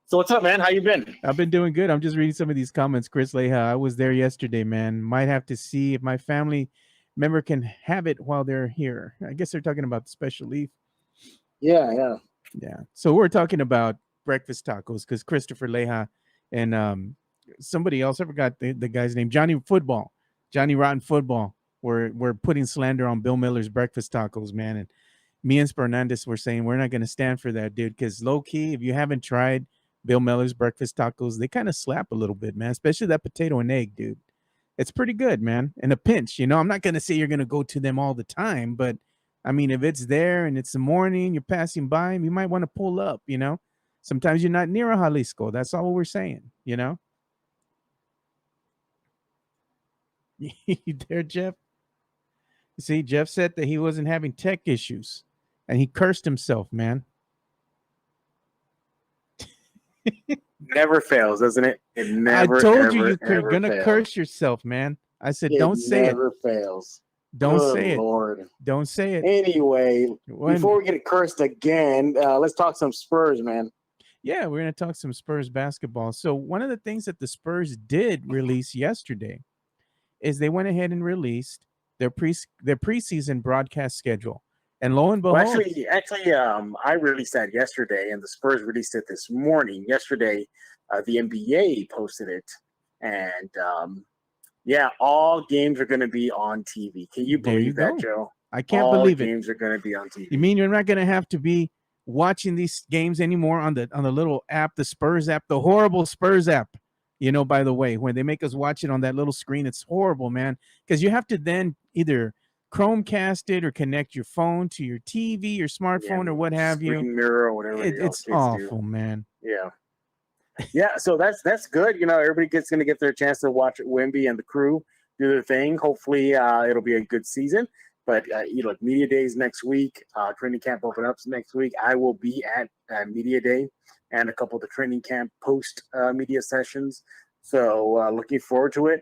So what's up, man? How you been? I've been doing good. I'm just reading some of these comments. Chris Leja, I was there yesterday, man. Might have to see if my family member can have it while they're here. I guess they're talking about the special leave. Yeah. So we're talking about breakfast tacos because Christopher Leja and somebody else, I forgot the guy's name, Johnny Rotten Football. We're putting slander on Bill Miller's breakfast tacos, man. And me and Fernandez were saying we're not going to stand for that, dude, because low key, if you haven't tried Bill Miller's breakfast tacos, they kind of slap a little bit, man, especially that potato and egg, dude. It's pretty good, man. In a pinch, I'm not going to say you're going to go to them all the time, but I mean, if it's there and it's the morning, you're passing by them, you might want to pull up, Sometimes you're not near a Jalisco. That's all we're saying, You there, Jeff? You see, Jeff said that he wasn't having tech issues and he cursed himself, man. Never fails, doesn't it? It never. I told ever, you you're ever gonna fails. curse yourself, man. I said, It don't say it. never fails. Don't Good say it. Lord. Don't say it. Anyway, When- before we get cursed again, let's talk some Spurs, man. Yeah, we're gonna talk some Spurs basketball. So one of the things that the Spurs did release yesterday is they went ahead and released their preseason broadcast schedule. And lo and behold, Well, actually, I released that yesterday, and the Spurs released it this morning. Yesterday, the NBA posted it, and yeah, all games are going to be on TV. Can you There you believe that, go. Joe? I can't all believe it. games are going to be on TV. You mean you're not gonna have to be watching these games anymore on the little app, the Spurs app, the horrible Spurs app? You know, by the way, when they make us watch it on that little screen, it's horrible, man. Because you have to then either Chromecast it or connect your phone to your TV, your smartphone, or what have you. Screen mirror or whatever. It's awful, man. Yeah. Yeah, so that's good. You know, everybody going to get their chance to watch Wemby and the crew do their thing. Hopefully, it'll be a good season. But media days next week. Training camp open up next week. I will be at media day and a couple of the training camp post media sessions. So looking forward to it.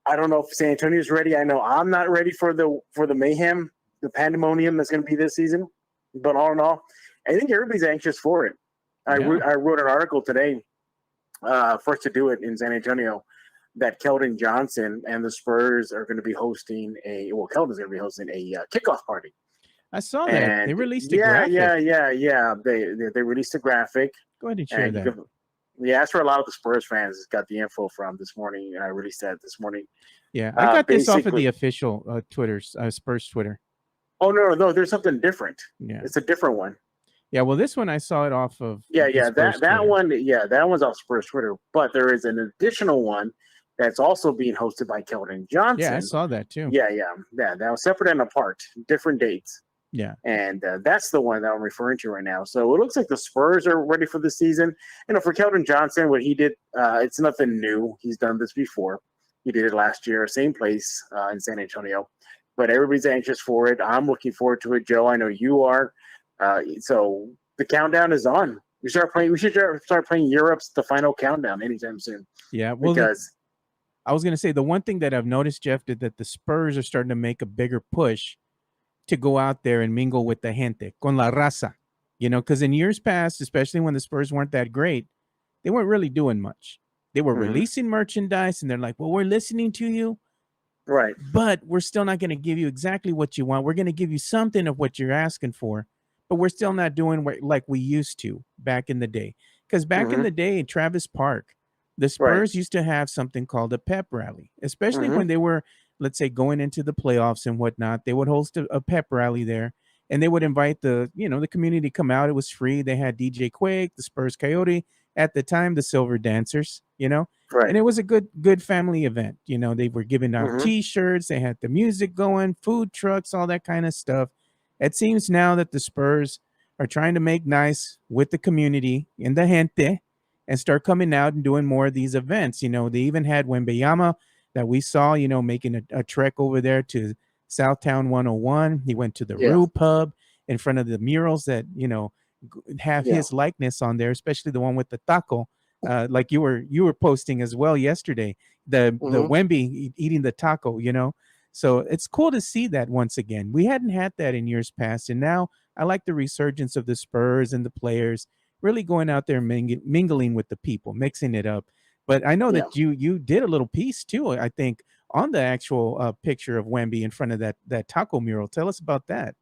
I don't know if San Antonio is ready. I know I'm not ready for the mayhem, the pandemonium that's going to be this season. But all in all, I think everybody's anxious for it. I wrote an article today. First to do it in San Antonio, that Keldon Johnson and the Spurs are going to be hosting Keldon's going to be hosting a kickoff party. I saw that. And they released a graphic. Yeah. They released a graphic. Go ahead and share that. That's where a lot of the Spurs fans got the info from this morning. I released that this morning. Yeah, I got this off of the official Spurs Twitter. Oh, no, there's something different. Yeah. It's a different one. Yeah, well, this one I saw it off of. That one. Yeah, that one's off Spurs Twitter. But there is an additional one that's also being hosted by Keldon Johnson. Yeah, I saw that too. Yeah. That was separate and apart, different dates. Yeah, and that's the one that I'm referring to right now. So it looks like the Spurs are ready for the season. For Keldon Johnson, what he did, it's nothing new. He's done this before. He did it last year, same place in San Antonio. But everybody's anxious for it. I'm looking forward to it, Joe. I know you are. So the countdown is on. We should start playing Europe's The Final Countdown anytime soon. Yeah, well, because I was going to say the one thing that I've noticed, Jeff, is that the Spurs are starting to make a bigger push to go out there and mingle with the gente, con la raza. Because in years past, especially when the Spurs weren't that great, they weren't really doing much. They were releasing merchandise, and they're like, well, we're listening to you. Right. But we're still not going to give you exactly what you want. We're going to give you something of what you're asking for, but we're still not doing like we used to back in the day. Because back in the day, in Travis Park, the Spurs used to have something called a pep rally, especially when they were, let's say, going into the playoffs and whatnot. They would host a pep rally there, and they would invite the community to come out. It was free. They had DJ Quake, the Spurs Coyote, at the time, the Silver Dancers, and it was a good family event. They were giving out T-shirts. They had the music going, food trucks, all that kind of stuff. It seems now that the Spurs are trying to make nice with the community and the gente and start coming out and doing more of these events. They even had Wembanyama that we saw, making a trek over there to Southtown 101. He went to the Rue Pub in front of the murals that, have his likeness on there, especially the one with the taco, like you were posting as well yesterday, the Wemby eating the taco, So it's cool to see that once again. We hadn't had that in years past, and now I like the resurgence of the Spurs and the players really going out there mingling with the people, mixing it up. But I know that you did a little piece too, I think, on the actual picture of Wemby in front of that taco mural. Tell us about that.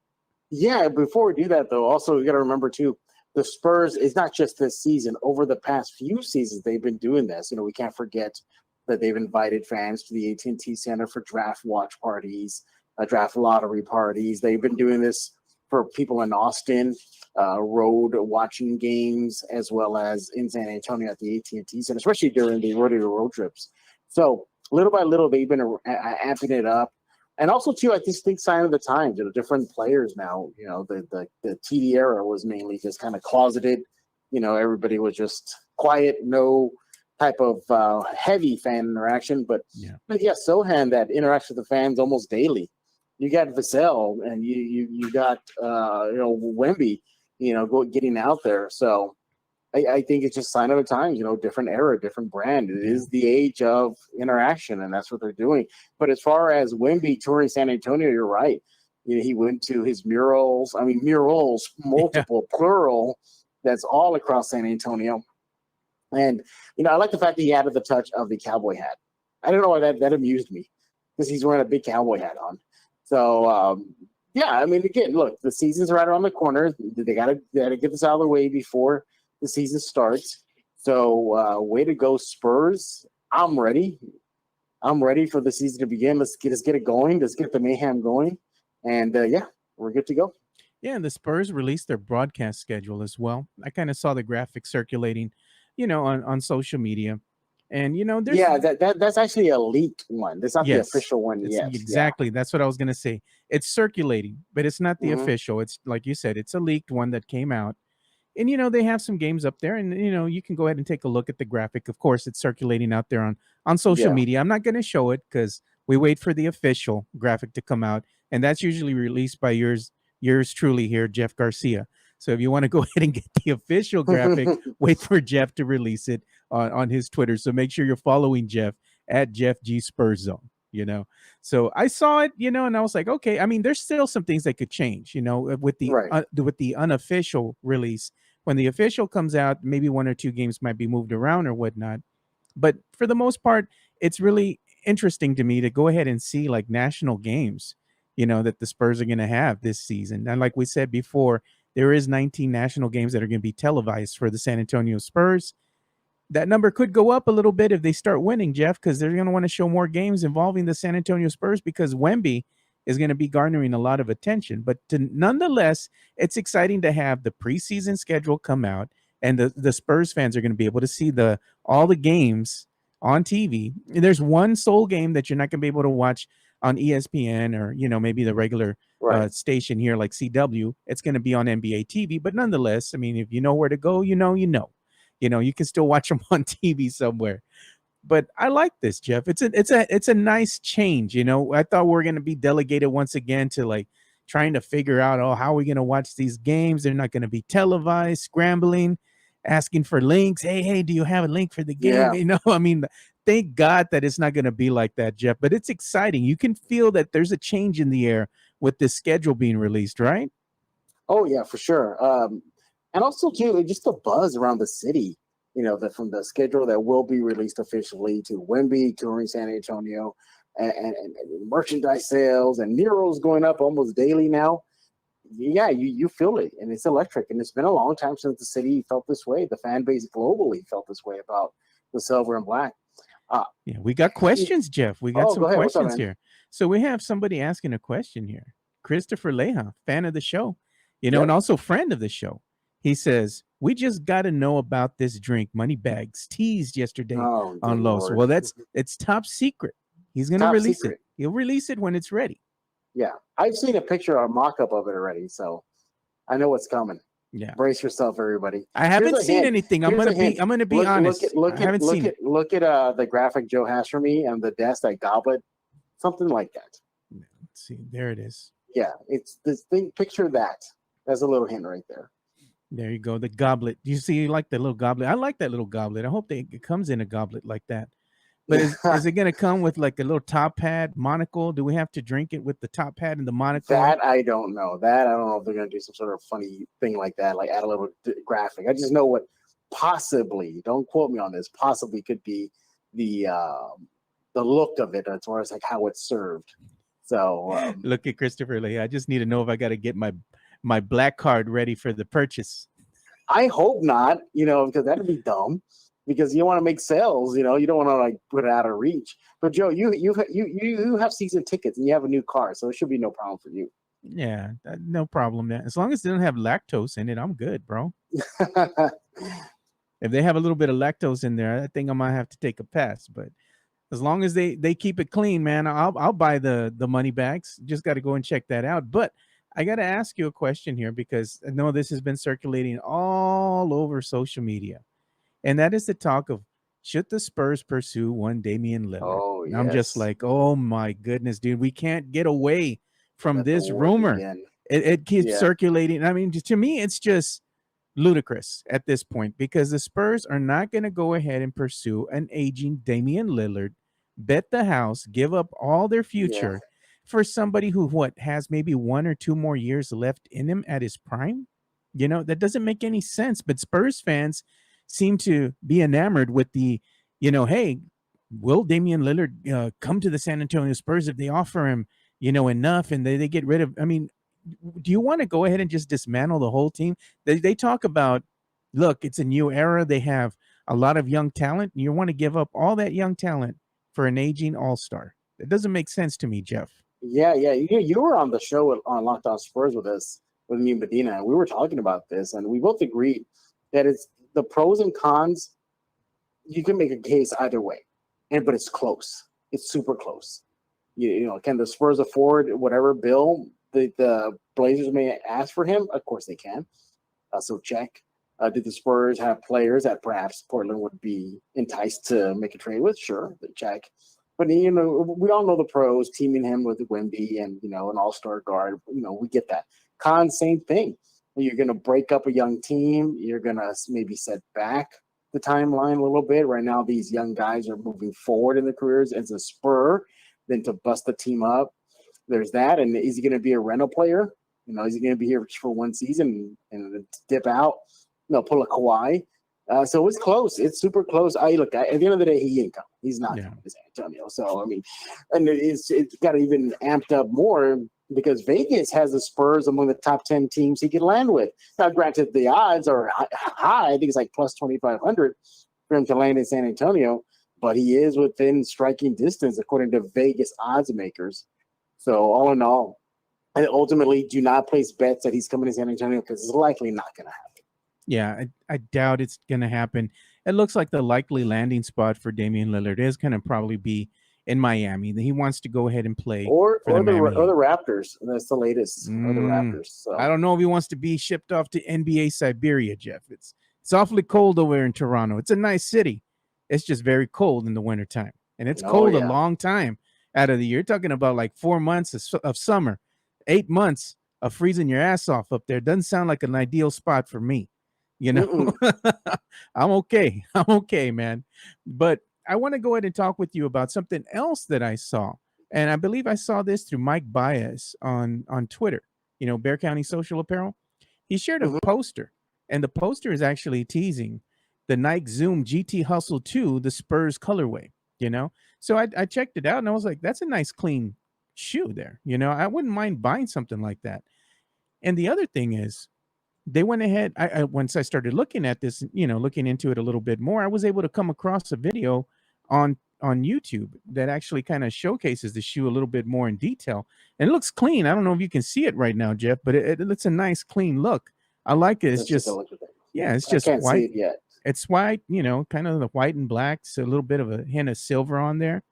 Yeah, before we do that, though, also you got to remember, too, the Spurs is not just this season. Over the past few seasons, they've been doing this. We can't forget that they've invited fans to the AT&T Center for draft watch parties, draft lottery parties. They've been doing this for people in Austin, road watching games, as well as in San Antonio at the AT&T Center, especially during the road trips. So little by little, they've been amping it up. And also, too, I just think sign of the times, different players now, the TD era was mainly just kind of closeted. Everybody was just quiet, no type of heavy fan interaction. But Sohan that interacts with the fans almost daily. You got Vassell and you got, Wemby, getting out there. So I think it's just sign of the times, different era, different brand. It is the age of interaction, and that's what they're doing. But as far as Wemby touring San Antonio, you're right. He went to his murals. I mean, murals, multiple, plural. That's all across San Antonio. And, I like the fact that he added the touch of the cowboy hat. I don't know why that amused me, because he's wearing a big cowboy hat on. So, yeah, I mean, again, look, the season's right around the corner. They gotta get this out of the way before the season starts. So, way to go, Spurs. I'm ready. I'm ready for the season to begin. Let's get it going. Let's get the mayhem going. And, yeah, we're good to go. Yeah, and the Spurs released their broadcast schedule as well. I kind of saw the graphic circulating, on social media. And, there's that's actually a leaked one. That's not the official one yet. Exactly. That's what I was going to say. It's circulating, but it's not the official. It's like you said, it's a leaked one that came out. And, they have some games up there, and, you can go ahead and take a look at the graphic. Of course, it's circulating out there on social media. I'm not going to show it because we wait for the official graphic to come out. And that's usually released by yours truly here, Jeff Garcia. So if you want to go ahead and get the official graphic, wait for Jeff to release it on his Twitter. So make sure you're following Jeff at Jeff G Spurs Zone. So I saw it, and I was like, okay. I mean, there's still some things that could change, with the unofficial release. When the official comes out, maybe one or two games might be moved around or whatnot. But for the most part, it's really interesting to me to go ahead and see like national games, that the Spurs are going to have this season. And like we said before, there is 19 national games that are going to be televised for the San Antonio Spurs. That number could go up a little bit if they start winning, Jeff, because they're going to want to show more games involving the San Antonio Spurs because Wemby is going to be garnering a lot of attention. But nonetheless, it's exciting to have the preseason schedule come out, and the Spurs fans are going to be able to see all the games on TV. And there's one sole game that you're not going to be able to watch on ESPN or, maybe the regular station here like CW. It's going to be on NBA TV. But nonetheless, I mean, if you know where to go, you can still watch them on TV somewhere. But I like this, Jeff. It's a nice change. I thought we were going to be delegated once again to like trying to figure out, how are we going to watch these games? They're not going to be televised, scrambling, asking for links. Hey, do you have a link for the game? Yeah. I mean, thank God that it's not going to be like that, Jeff. But it's exciting. You can feel that there's a change in the air with this schedule being released, right? Oh, yeah, for sure. And also, too, just the buzz around the city, from the schedule that will be released officially to Wemby touring San Antonio and merchandise sales and Nero's going up almost daily now. Yeah, you feel it, and it's electric. And it's been a long time since the city felt this way. The fan base globally felt this way about the silver and black. Yeah, we got questions, Jeff. We got some questions up, here. So we have somebody asking a question here. Christopher Leja, fan of the show, and also friend of the show. He says, we just got to know about this drink, Moneybags, teased yesterday on Los. Well, it's top secret. He's going to release it. He'll release it when it's ready. Yeah. I've seen a picture or a mock-up of it already, so I know what's coming. Yeah. Brace yourself, everybody. I haven't seen anything. I'm going to be honest. Look at the graphic Joe has for me and the desk, that goblet, something like that. Let's see. There it is. Yeah. It's this thing. Picture that. That's a little hint right there. There you go. The goblet. You see, you like the little goblet. I like that little goblet. I hope it comes in a goblet like that. But is it going to come with like a little top hat, monocle? Do we have to drink it with the top hat and the monocle? That I don't know. I don't know if they're going to do some sort of funny thing like that, like add a little graphic. I just know what possibly, don't quote me on this, possibly could be the look of it as far as like how it's served. So look at Christopher Lee. I just need to know if I got to get my black card ready for the purchase. I hope not, because that'd be dumb. Because you want to make sales, you don't want to like put it out of reach. But Joe, you have season tickets and you have a new car, so it should be no problem for you. Yeah, no problem. As long as they don't have lactose in it, I'm good, bro. If they have a little bit of lactose in there, I think I might have to take a pass. But as long as they keep it clean, man, I'll buy the money bags. Just got to go and check that out. But I got to ask you a question here because I know this has been circulating all over social media. And that is the talk of, should the Spurs pursue one Damian Lillard? Oh, yes. I'm just like, oh, my goodness, dude. We can't get away from this rumor. It keeps circulating. I mean, to me, it's just ludicrous at this point because the Spurs are not going to go ahead and pursue an aging Damian Lillard, bet the house, give up all their future for somebody who has maybe 1 or 2 more years left in him at his prime. That doesn't make any sense. But Spurs fans seem to be enamored with the, hey, will Damian Lillard come to the San Antonio Spurs if they offer him, enough and they get rid of, I mean, do you want to go ahead and just dismantle the whole team? They talk about, look, it's a new era. They have a lot of young talent. And you want to give up all that young talent for an aging all-star. It doesn't make sense to me, Jeff. Yeah. You were on the show on Locked On Spurs with us, with me and Medina, and we were talking about this, and we both agreed that it's the pros and cons. You can make a case either way, but it's close. It's super close. Can the Spurs afford whatever bill the Blazers may ask for him? Of course they can. So check. Did the Spurs have players that perhaps Portland would be enticed to make a trade with? Sure, check. But, we all know the pros, teaming him with Wemby and, an all-star guard. We get that. Con, same thing. You're going to break up a young team. You're going to maybe set back the timeline a little bit. Right now, these young guys are moving forward in their careers as a spur, then to bust the team up. There's that. And is he going to be a rental player? Is he going to be here for one season and dip out? Pull a Kawhi. So it's close. It's super close. Look, at the end of the day, he ain't coming. He's not coming to San Antonio. So, I mean, and it's got even amped up more because Vegas has the Spurs among the top 10 teams he could land with. Now, granted, the odds are high. I think it's like plus 2,500 for him to land in San Antonio, but he is within striking distance according to Vegas odds makers. So, all in all, I ultimately do not place bets that he's coming to San Antonio because it's likely not going to happen. Yeah, I doubt it's going to happen. It looks like the likely landing spot for Damian Lillard is going to probably be in Miami. He wants to go ahead and play or the Miami Raptors. That's the latest. Or the Raptors. So. I don't know if he wants to be shipped off to NBA Siberia, Jeff. It's awfully cold over here in Toronto. It's a nice city. It's just very cold in the wintertime. And it's cold a long time out of the year. You're talking about like 4 months of summer, 8 months of freezing your ass off up there. Doesn't sound like an ideal spot for me. I'm okay, man. But I want to go ahead and talk with you about something else that I saw. And I believe I saw this through Mike Baez on Twitter, Bear County Social Apparel. He shared a poster, and the poster is actually teasing the Nike Zoom GT Hustle 2, the Spurs colorway, So I checked it out, and I was like, that's a nice, clean shoe there. I wouldn't mind buying something like that. And the other thing is, they went ahead. Once I started looking at this, looking into it a little bit more, I was able to come across a video on YouTube that actually kind of showcases the shoe a little bit more in detail. And it looks clean. I don't know if you can see it right now, Jeff, but it's a nice, clean look. I like it. It's just, it's just white. See it yet. It's white, kind of the white and black. So a little bit of a hint of silver on there.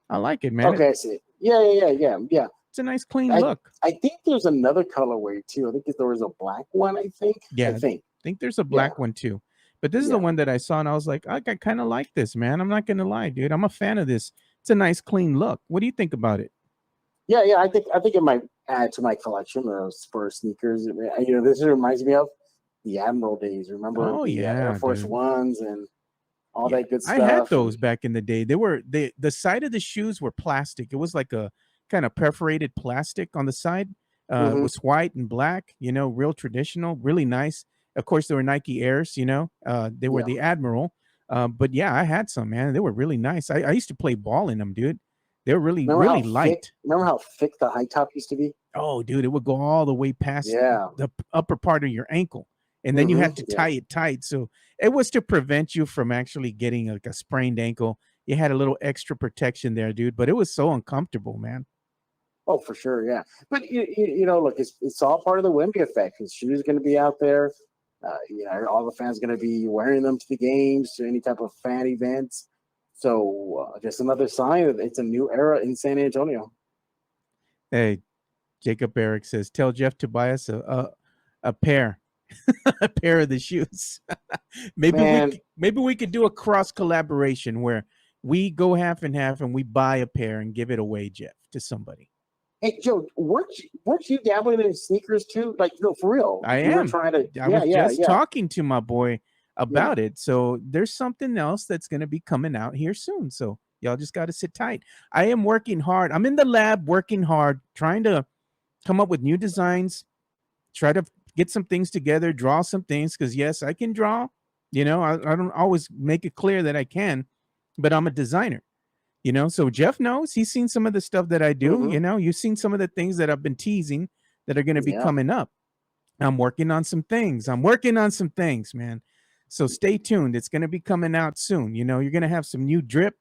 I like it, man. Okay, I see it. Yeah. It's a nice, clean look. I think there's another colorway too. I think there was a black one. I think there's a black one too. But this is the one that I saw, and I was like, I kind of like this, man. I'm not gonna lie, dude. I'm a fan of this. It's a nice, clean look. What do you think about it? Yeah. I think it might add to my collection of Spurs sneakers. This reminds me of the Admiral days. Remember? Air Force Ones and all that good stuff. I had those back in the day. They were the side of the shoes were plastic. It was like a kind of perforated plastic on the side. It was white and black, real traditional, really nice. Of course, there were Nike Airs, they were the Admiral. But yeah, I had some, man. They were really nice. I used to play ball in them, dude. They were really light. Remember how thick the high top used to be? Oh, dude, it would go all the way past the upper part of your ankle. And then you had to tie it tight. So it was to prevent you from actually getting like a sprained ankle. You had a little extra protection there, dude. But it was so uncomfortable, man. Oh, for sure, yeah. But look, it's all part of the Wemby effect. His shoes going to be out there. All the fans going to be wearing them to the games, to any type of fan events. So just another sign that it's a new era in San Antonio. Hey, Jacob Eric says, tell Jeff to buy us a pair, a pair of the shoes. maybe we could do a cross collaboration where we go half and half and we buy a pair and give it away, Jeff, to somebody. Hey Joe, weren't you dabbling in sneakers too? Like, no, for real. I You were am. trying to. I was just talking to my boy about Yeah. it. So there's something else that's going to be coming out here soon. So y'all just got to sit tight. I am working hard. I'm in the lab working hard, trying to come up with new designs, try to get some things together, draw some things. Because yes, I can draw. I don't always make it clear that I can, but I'm a designer. So Jeff knows. He's seen some of the stuff that I do. Mhm. You've seen some of the things that I've been teasing that are going to be Yeah. coming up. I'm working on some things. Man. So stay tuned. It's going to be coming out soon. You're going to have some new drip,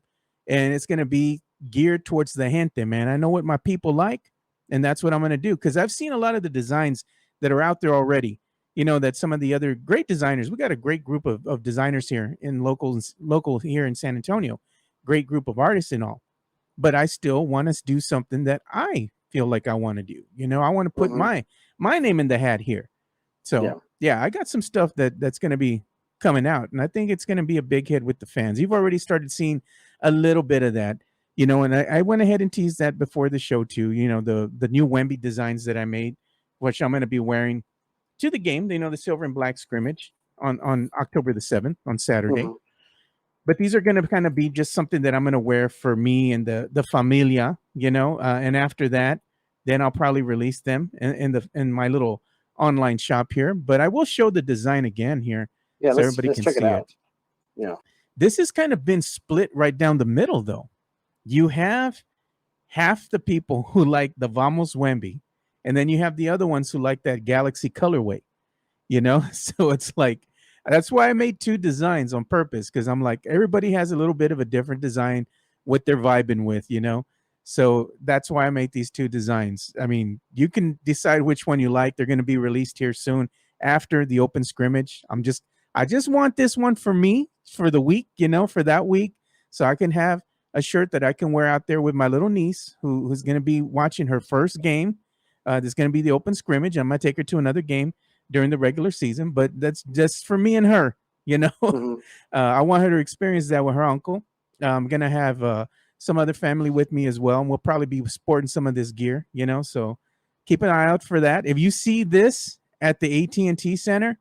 and it's going to be geared towards the gente, man. I know what my people like, and that's what I'm going to do, because I've seen a lot of the designs that are out there already. That some of the other great designers, we got a great group of designers here in local here in San Antonio, great group of artists and all. But I still want to do something that I feel like I want to do. I want to put Mhm. my name in the hat here. So Yeah. yeah, I got some stuff that's going to be coming out, and I think it's going to be a big hit with the fans. You've already started seeing a little bit of that, and I went ahead and teased that before the show too. The new Wemby designs that I made, which I'm going to be wearing to the game. The silver and black scrimmage on October the 7th on Saturday. Mhm. But these are going to kind of be just something that I'm going to wear for me and the familia, and after that, then I'll probably release them in my little online shop here. But I will show the design again here Yeah. so Let's everybody can check it see it. out. Yeah. This has kind of been split right down the middle, though. You have half the people who like the Vamos Wemby, and then you have the other ones who like that Galaxy colorway. So it's like, that's why I made two designs on purpose, because I'm like, everybody has a little bit of a different design what they're vibing with. So that's why I made these two designs. I mean, you can decide which one you like. They're going to be released here soon after the open scrimmage. I just want this one for me for the week, for that week, so I can have a shirt that I can wear out there with my little niece who's going to be watching her first game. There's going to be the open scrimmage. I'm going to take her to another game during the regular season, but that's just for me and her. Mhm. I want her to experience that with her uncle. I'm gonna have some other family with me as well, and we'll probably be sporting some of this gear. So keep an eye out for that. If you see this at the AT&T Center,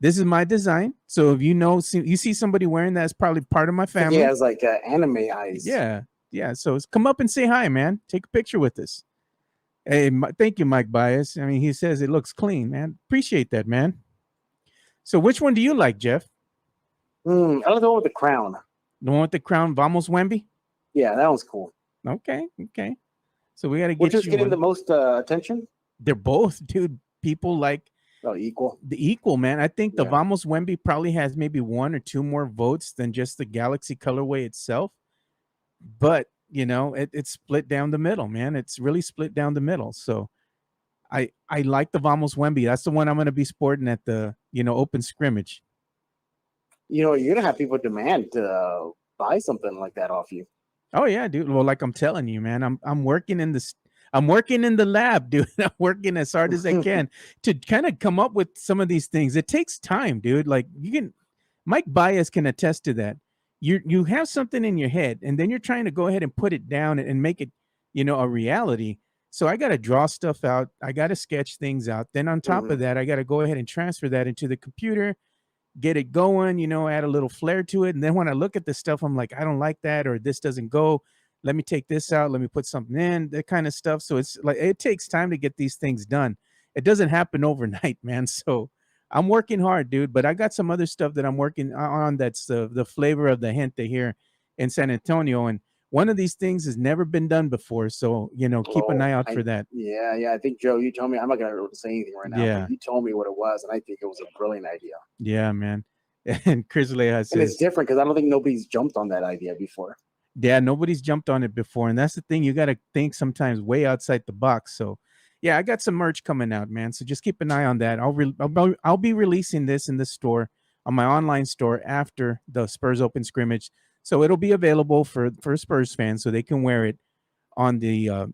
this is my design. So if you see somebody wearing that, it's probably part of my I think he family. has like anime eyes. Yeah. So come up and say hi, man. Take a picture with us. Hey, thank you, Mike Bias. I mean, he says it looks clean, man. Appreciate that, man. So which one do you like, Jeff? I don't know with the crown. The one with the crown, Vamos Wemby? Yeah, that one's cool. Okay. So we got to Which get is you getting one. the most attention? They're both, dude. People like Oh, equal. the equal, man. I think the Yeah. Vamos Wemby probably has maybe one or two more votes than just the Galaxy colorway itself. But it's split down the middle, man. It's really split down the middle. So I like the Vamos Wemby. That's the one I'm going to be sporting at the open scrimmage. You're gonna have people demand to buy something like that off you. Oh yeah, dude. Well, like I'm telling you, man, I'm working in this. I'm working in the lab, dude. I'm working as hard as I can to kind of come up with some of these things. It takes time, dude. Like Mike Bias can attest to that. You have something in your head, and then you're trying to go ahead and put it down and make it, a reality. So I got to draw stuff out. I got to sketch things out. Then on top of that, I got to go ahead and transfer that into the computer, get it going, add a little flair to it. And then when I look at the stuff, I'm like, I don't like that, or this doesn't go. Let me take this out. Let me put something in, that kind of stuff. So it's like, it takes time to get these things done. It doesn't happen overnight, man. So I'm working hard, dude, but I got some other stuff that I'm working on. That's the flavor of the gente here in San Antonio. And one of these things has never been done before. So, keep an eye out for that. Yeah. I think Joe, you told me. I'm not gonna say anything right now. Yeah. But you told me what it was, and I think it was a brilliant idea. Yeah, man. And Chris Leah says, And it's different because I don't think nobody's jumped on that idea before. yeah, nobody's jumped on it before. And that's the thing. You got to think sometimes way outside the box. So, yeah, I got some merch coming out, man. So just keep an eye on that. I'll be releasing this in the store, on my online store, after the Spurs open scrimmage. So it'll be available for Spurs fans, so they can wear it on the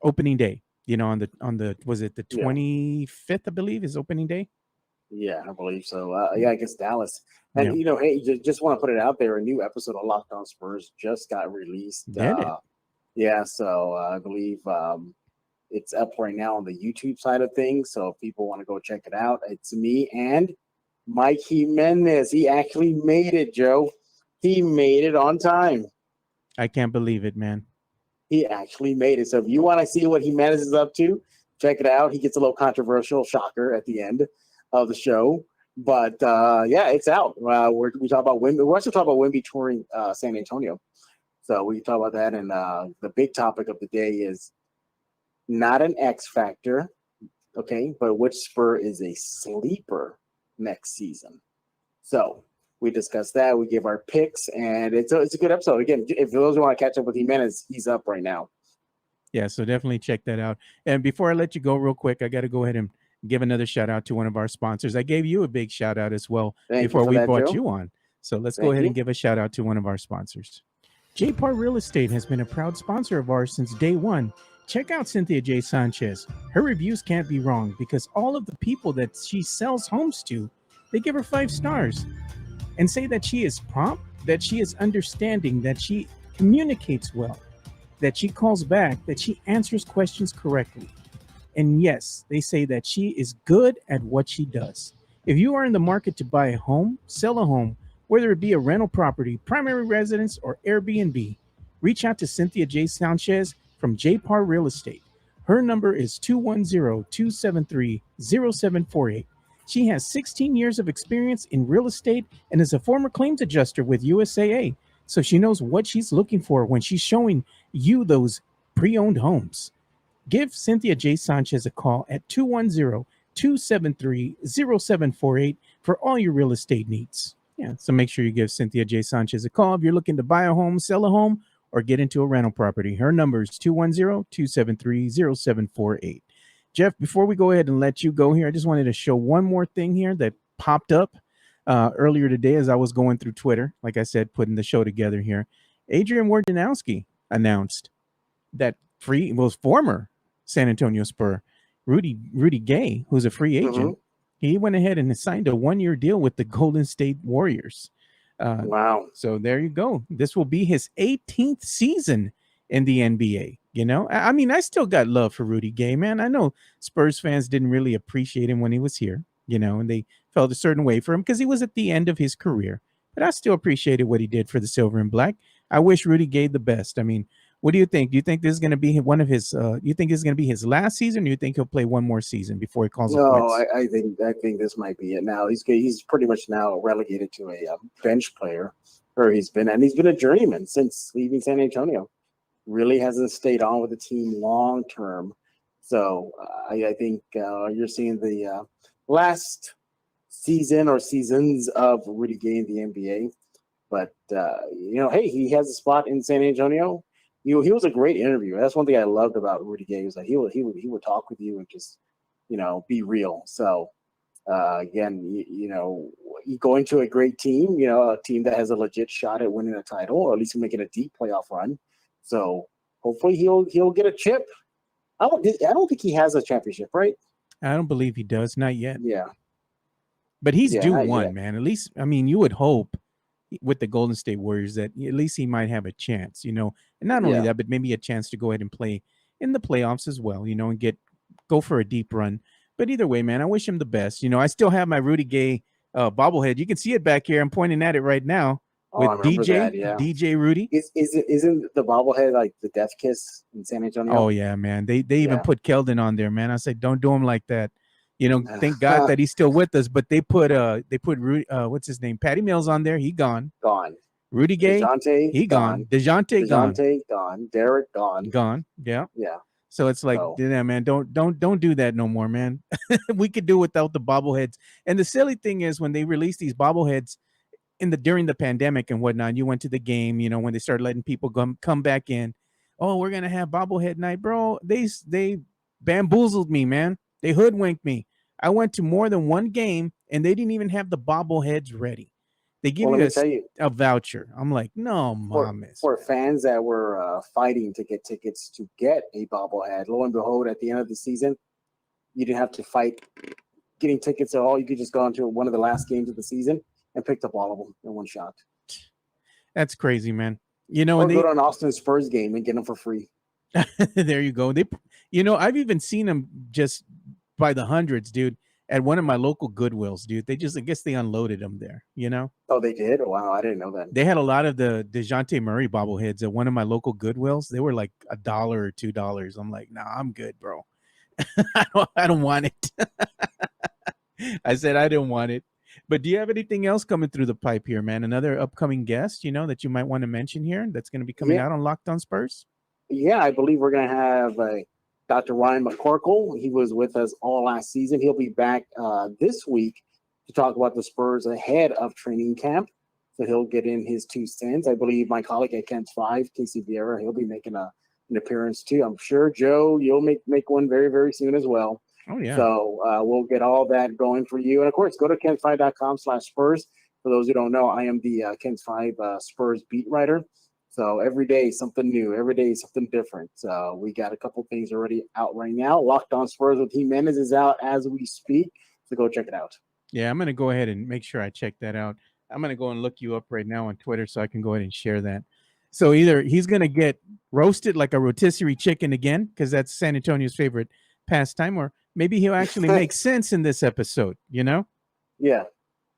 opening day. On the was it the 25th, I believe, is opening day. Yeah, I believe so. I guess Dallas. And hey, just want to put it out there. A new episode of Locked On Spurs just got released. Did it? Yeah, so I believe It's up right now on the YouTube side of things. So if people want to go check it out, it's me and Mike Jimenez. He actually made it, Joe. He made it on time. I can't believe it, man. He actually made it. So if you want to see what Jimenez is up to, check it out. He gets a little controversial, shocker, at the end of the show. But yeah, it's out. We talk about Wemby. We're also talking about Wemby touring San Antonio. So we talk about that. And the big topic of the day is not an X factor, okay, but which Spur is a sleeper next season. So we discussed that. We give our picks, and it's a good episode. Again, if those who want to catch up with Jimenez, he's up right now. Yeah, so definitely check that out. And before I let you go real quick, I got to go ahead and give another shout out to one of our sponsors. I gave you a big shout out as well before we brought you on. So let's go ahead and give a shout out to one of our sponsors. J-Par Real Estate has been a proud sponsor of ours since day one. Check out Cynthia J. Sanchez. Her reviews can't be wrong because all of the people that she sells homes to, they give her 5 stars and say that she is prompt, that she is understanding, that she communicates well, that she calls back, that she answers questions correctly. And yes, they say that she is good at what she does. If you are in the market to buy a home, sell a home, whether it be a rental property, primary residence, or Airbnb, reach out to Cynthia J. Sanchez from J-Par Real Estate. Her number is 210-273-0748. She has 16 years of experience in real estate and is a former claims adjuster with USAA. So she knows what she's looking for when she's showing you those pre-owned homes. Give Cynthia J. Sanchez a call at 210-273-0748 for all your real estate needs. Yeah, so make sure you give Cynthia J. Sanchez a call if you're looking to buy a home, sell a home, or get into a rental property. Her number is 210-273-0748. Jeff, before we go ahead and let you go here, I just wanted to show one more thing here that popped up earlier today as I was going through Twitter. Like I said, putting the show together here. Adrian Wojnarowski announced that former San Antonio Spur, Rudy Gay, who's a free agent, he went ahead and signed a 1-year deal with the Golden State Warriors. Wow. So there you go. This will be his 18th season in the NBA. You know, I mean, I still got love for Rudy Gay, man. I know Spurs fans didn't really appreciate him when he was here, you know, and they felt a certain way for him because he was at the end of his career. But I still appreciated what he did for the Silver and Black. I wish Rudy Gay the best. I mean, what do you think? Do you think this is going to be one of his? You think this is going to be his last season? Or you think he'll play one more season before he calls it quits? I think this might be it. Now he's pretty much now relegated to a bench player, or he's been a journeyman since leaving San Antonio. Really hasn't stayed on with the team long term. So I think you're seeing the last season or seasons of Rudy Gay in the NBA. But hey, he has a spot in San Antonio. He was a great interviewer. That's one thing I loved about Rudy Gay, was that he would talk with you and just be real. So again, you going to a great team, a team that has a legit shot at winning a title, or at least making a deep playoff run. So hopefully he'll get a chip. I don't think he has a championship, right? I don't believe he does, not yet. Yeah, but he's due one, yet. man. At least, I mean, you would hope with the Golden State Warriors that at least he might have a chance, and not only that, but maybe a chance to go ahead and play in the playoffs as well, and go for a deep run. But either way, man, I wish him the best. I still have my Rudy Gay bobblehead. You can see it back here. I'm pointing at it right now with DJ Rudy. Isn't the bobblehead like the death kiss in San Antonio? Oh yeah, man. They even put Keldon on there, man. I said, don't do him like that. Thank God that he's still with us. But they put Rudy, what's his name? Patty Mills on there. He gone. Rudy Gay, he gone. DeJounte gone. Derek gone. Yeah. Yeah. So it's like, yeah, man, don't do that no more, man. We could do without the bobbleheads. And the silly thing is, when they released these bobbleheads during the pandemic and whatnot, you went to the game, when they started letting people come back in. Oh, we're gonna have bobblehead night, bro. They bamboozled me, man. They hoodwinked me. I went to more than one game and they didn't even have the bobbleheads ready. They give a voucher. I'm like, no, for fans that were fighting to get tickets to get a bobblehead, lo and behold, at the end of the season, you didn't have to fight getting tickets at all. You could just go into one of the last games of the season and picked up all of them in one shot. That's crazy, man. Or go to an Austin Spurs game and get them for free. There you go. You know, I've even seen them just by the hundreds, dude, at one of my local Goodwills, dude. They just, I guess they unloaded them there, you know? Oh, they did? Wow, I didn't know that. They had a lot of the DeJounte Murray bobbleheads at one of my local Goodwills. They were like $1 or $2. I'm like, nah, I'm good, bro. I don't want it. I said I didn't want it. But do you have anything else coming through the pipe here, man? Another upcoming guest, you know, that you might want to mention here that's going to be coming out on Locked On Spurs? Yeah, I believe we're going to have Dr. Ryan McCorkle. He was with us all last season. He'll be back this week to talk about the Spurs ahead of training camp. So he'll get in his 2 cents. I believe my colleague at Kent 5, Casey Vieira, he'll be making an appearance too. I'm sure, Joe, you'll make one very, very soon as well. Oh, yeah. So we'll get all that going for you. And, of course, go to kent5.com/Spurs. For those who don't know, I am the Kent 5 Spurs beat writer. So every day, something new. Every day, something different. So we got a couple things already out right now. Locked On Spurs with Jimenez is out as we speak. So go check it out. Yeah, I'm going to go ahead and make sure I check that out. I'm going to go and look you up right now on Twitter so I can go ahead and share that. So either he's going to get roasted like a rotisserie chicken again, because that's San Antonio's favorite pastime, or maybe he'll actually make sense in this episode, you know? Yeah.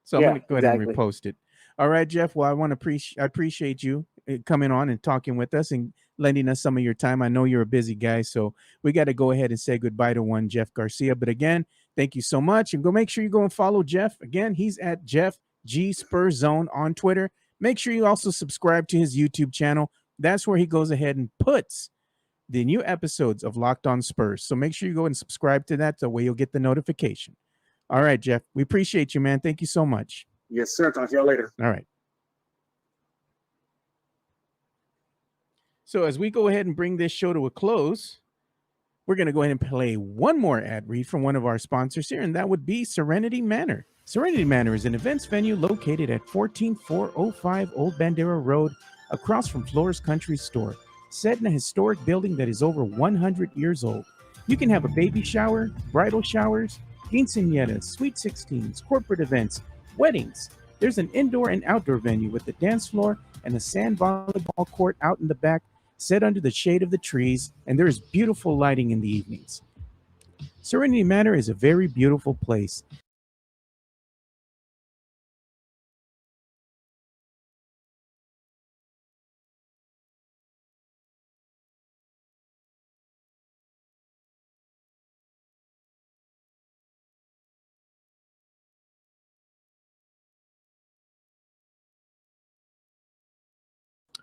So I'm going to go ahead and repost it. All right, Jeff. Well, I appreciate you coming on and talking with us and lending us some of your time. I know you're a busy guy, so we got to go ahead and say goodbye to one Jeff Garcia. But again, thank you so much. And make sure you go and follow Jeff. Again, he's at Jeff G Spurs Zone on Twitter. Make sure you also subscribe to his YouTube channel. That's where he goes ahead and puts the new episodes of Locked On Spurs. So make sure you go and subscribe to that. That way you'll get the notification. All right, Jeff. We appreciate you, man. Thank you so much. Yes, sir. Talk to y'all later. All right. So as we go ahead and bring this show to a close, we're going to go ahead and play one more ad read from one of our sponsors here, and that would be Serenity Manor. Serenity Manor is an events venue located at 14405 Old Bandera Road, across from Flores Country Store, set in a historic building that is over 100 years old. You can have a baby shower, bridal showers, quinceañeras, sweet 16s, corporate events, weddings. There's an indoor and outdoor venue with a dance floor and a sand volleyball court out in the back, set under the shade of the trees, and there is beautiful lighting in the evenings. Serenity Manor is a very beautiful place.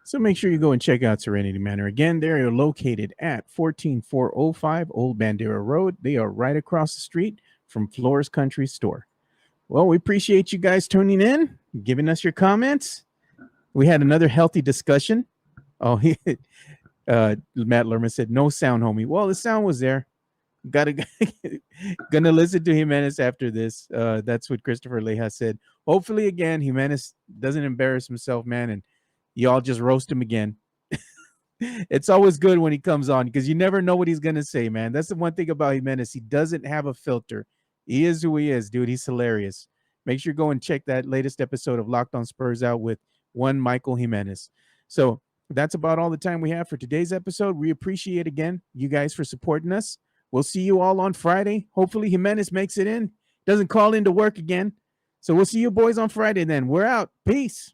So make sure you go and check out Serenity Manor. Again, they are located at 14405 Old Bandera Road. They are right across the street from Flores Country Store. Well, we appreciate you guys tuning in, giving us your comments. We had another healthy discussion. Oh, Matt Lerman said, no sound, homie. Well, the sound was there. Gonna listen to Jimenez after this. That's what Christopher Leja said. Hopefully, again, Jimenez doesn't embarrass himself, man, and y'all just roast him again. It's always good when he comes on because you never know what he's going to say, man. That's the one thing about Jimenez. He doesn't have a filter. He is who he is, dude. He's hilarious. Make sure you go and check that latest episode of Locked On Spurs out with one Michael Jimenez. So that's about all the time we have for today's episode. We appreciate, again, you guys for supporting us. We'll see you all on Friday. Hopefully Jimenez makes it in. Doesn't call into work again. So we'll see you boys on Friday then. We're out. Peace.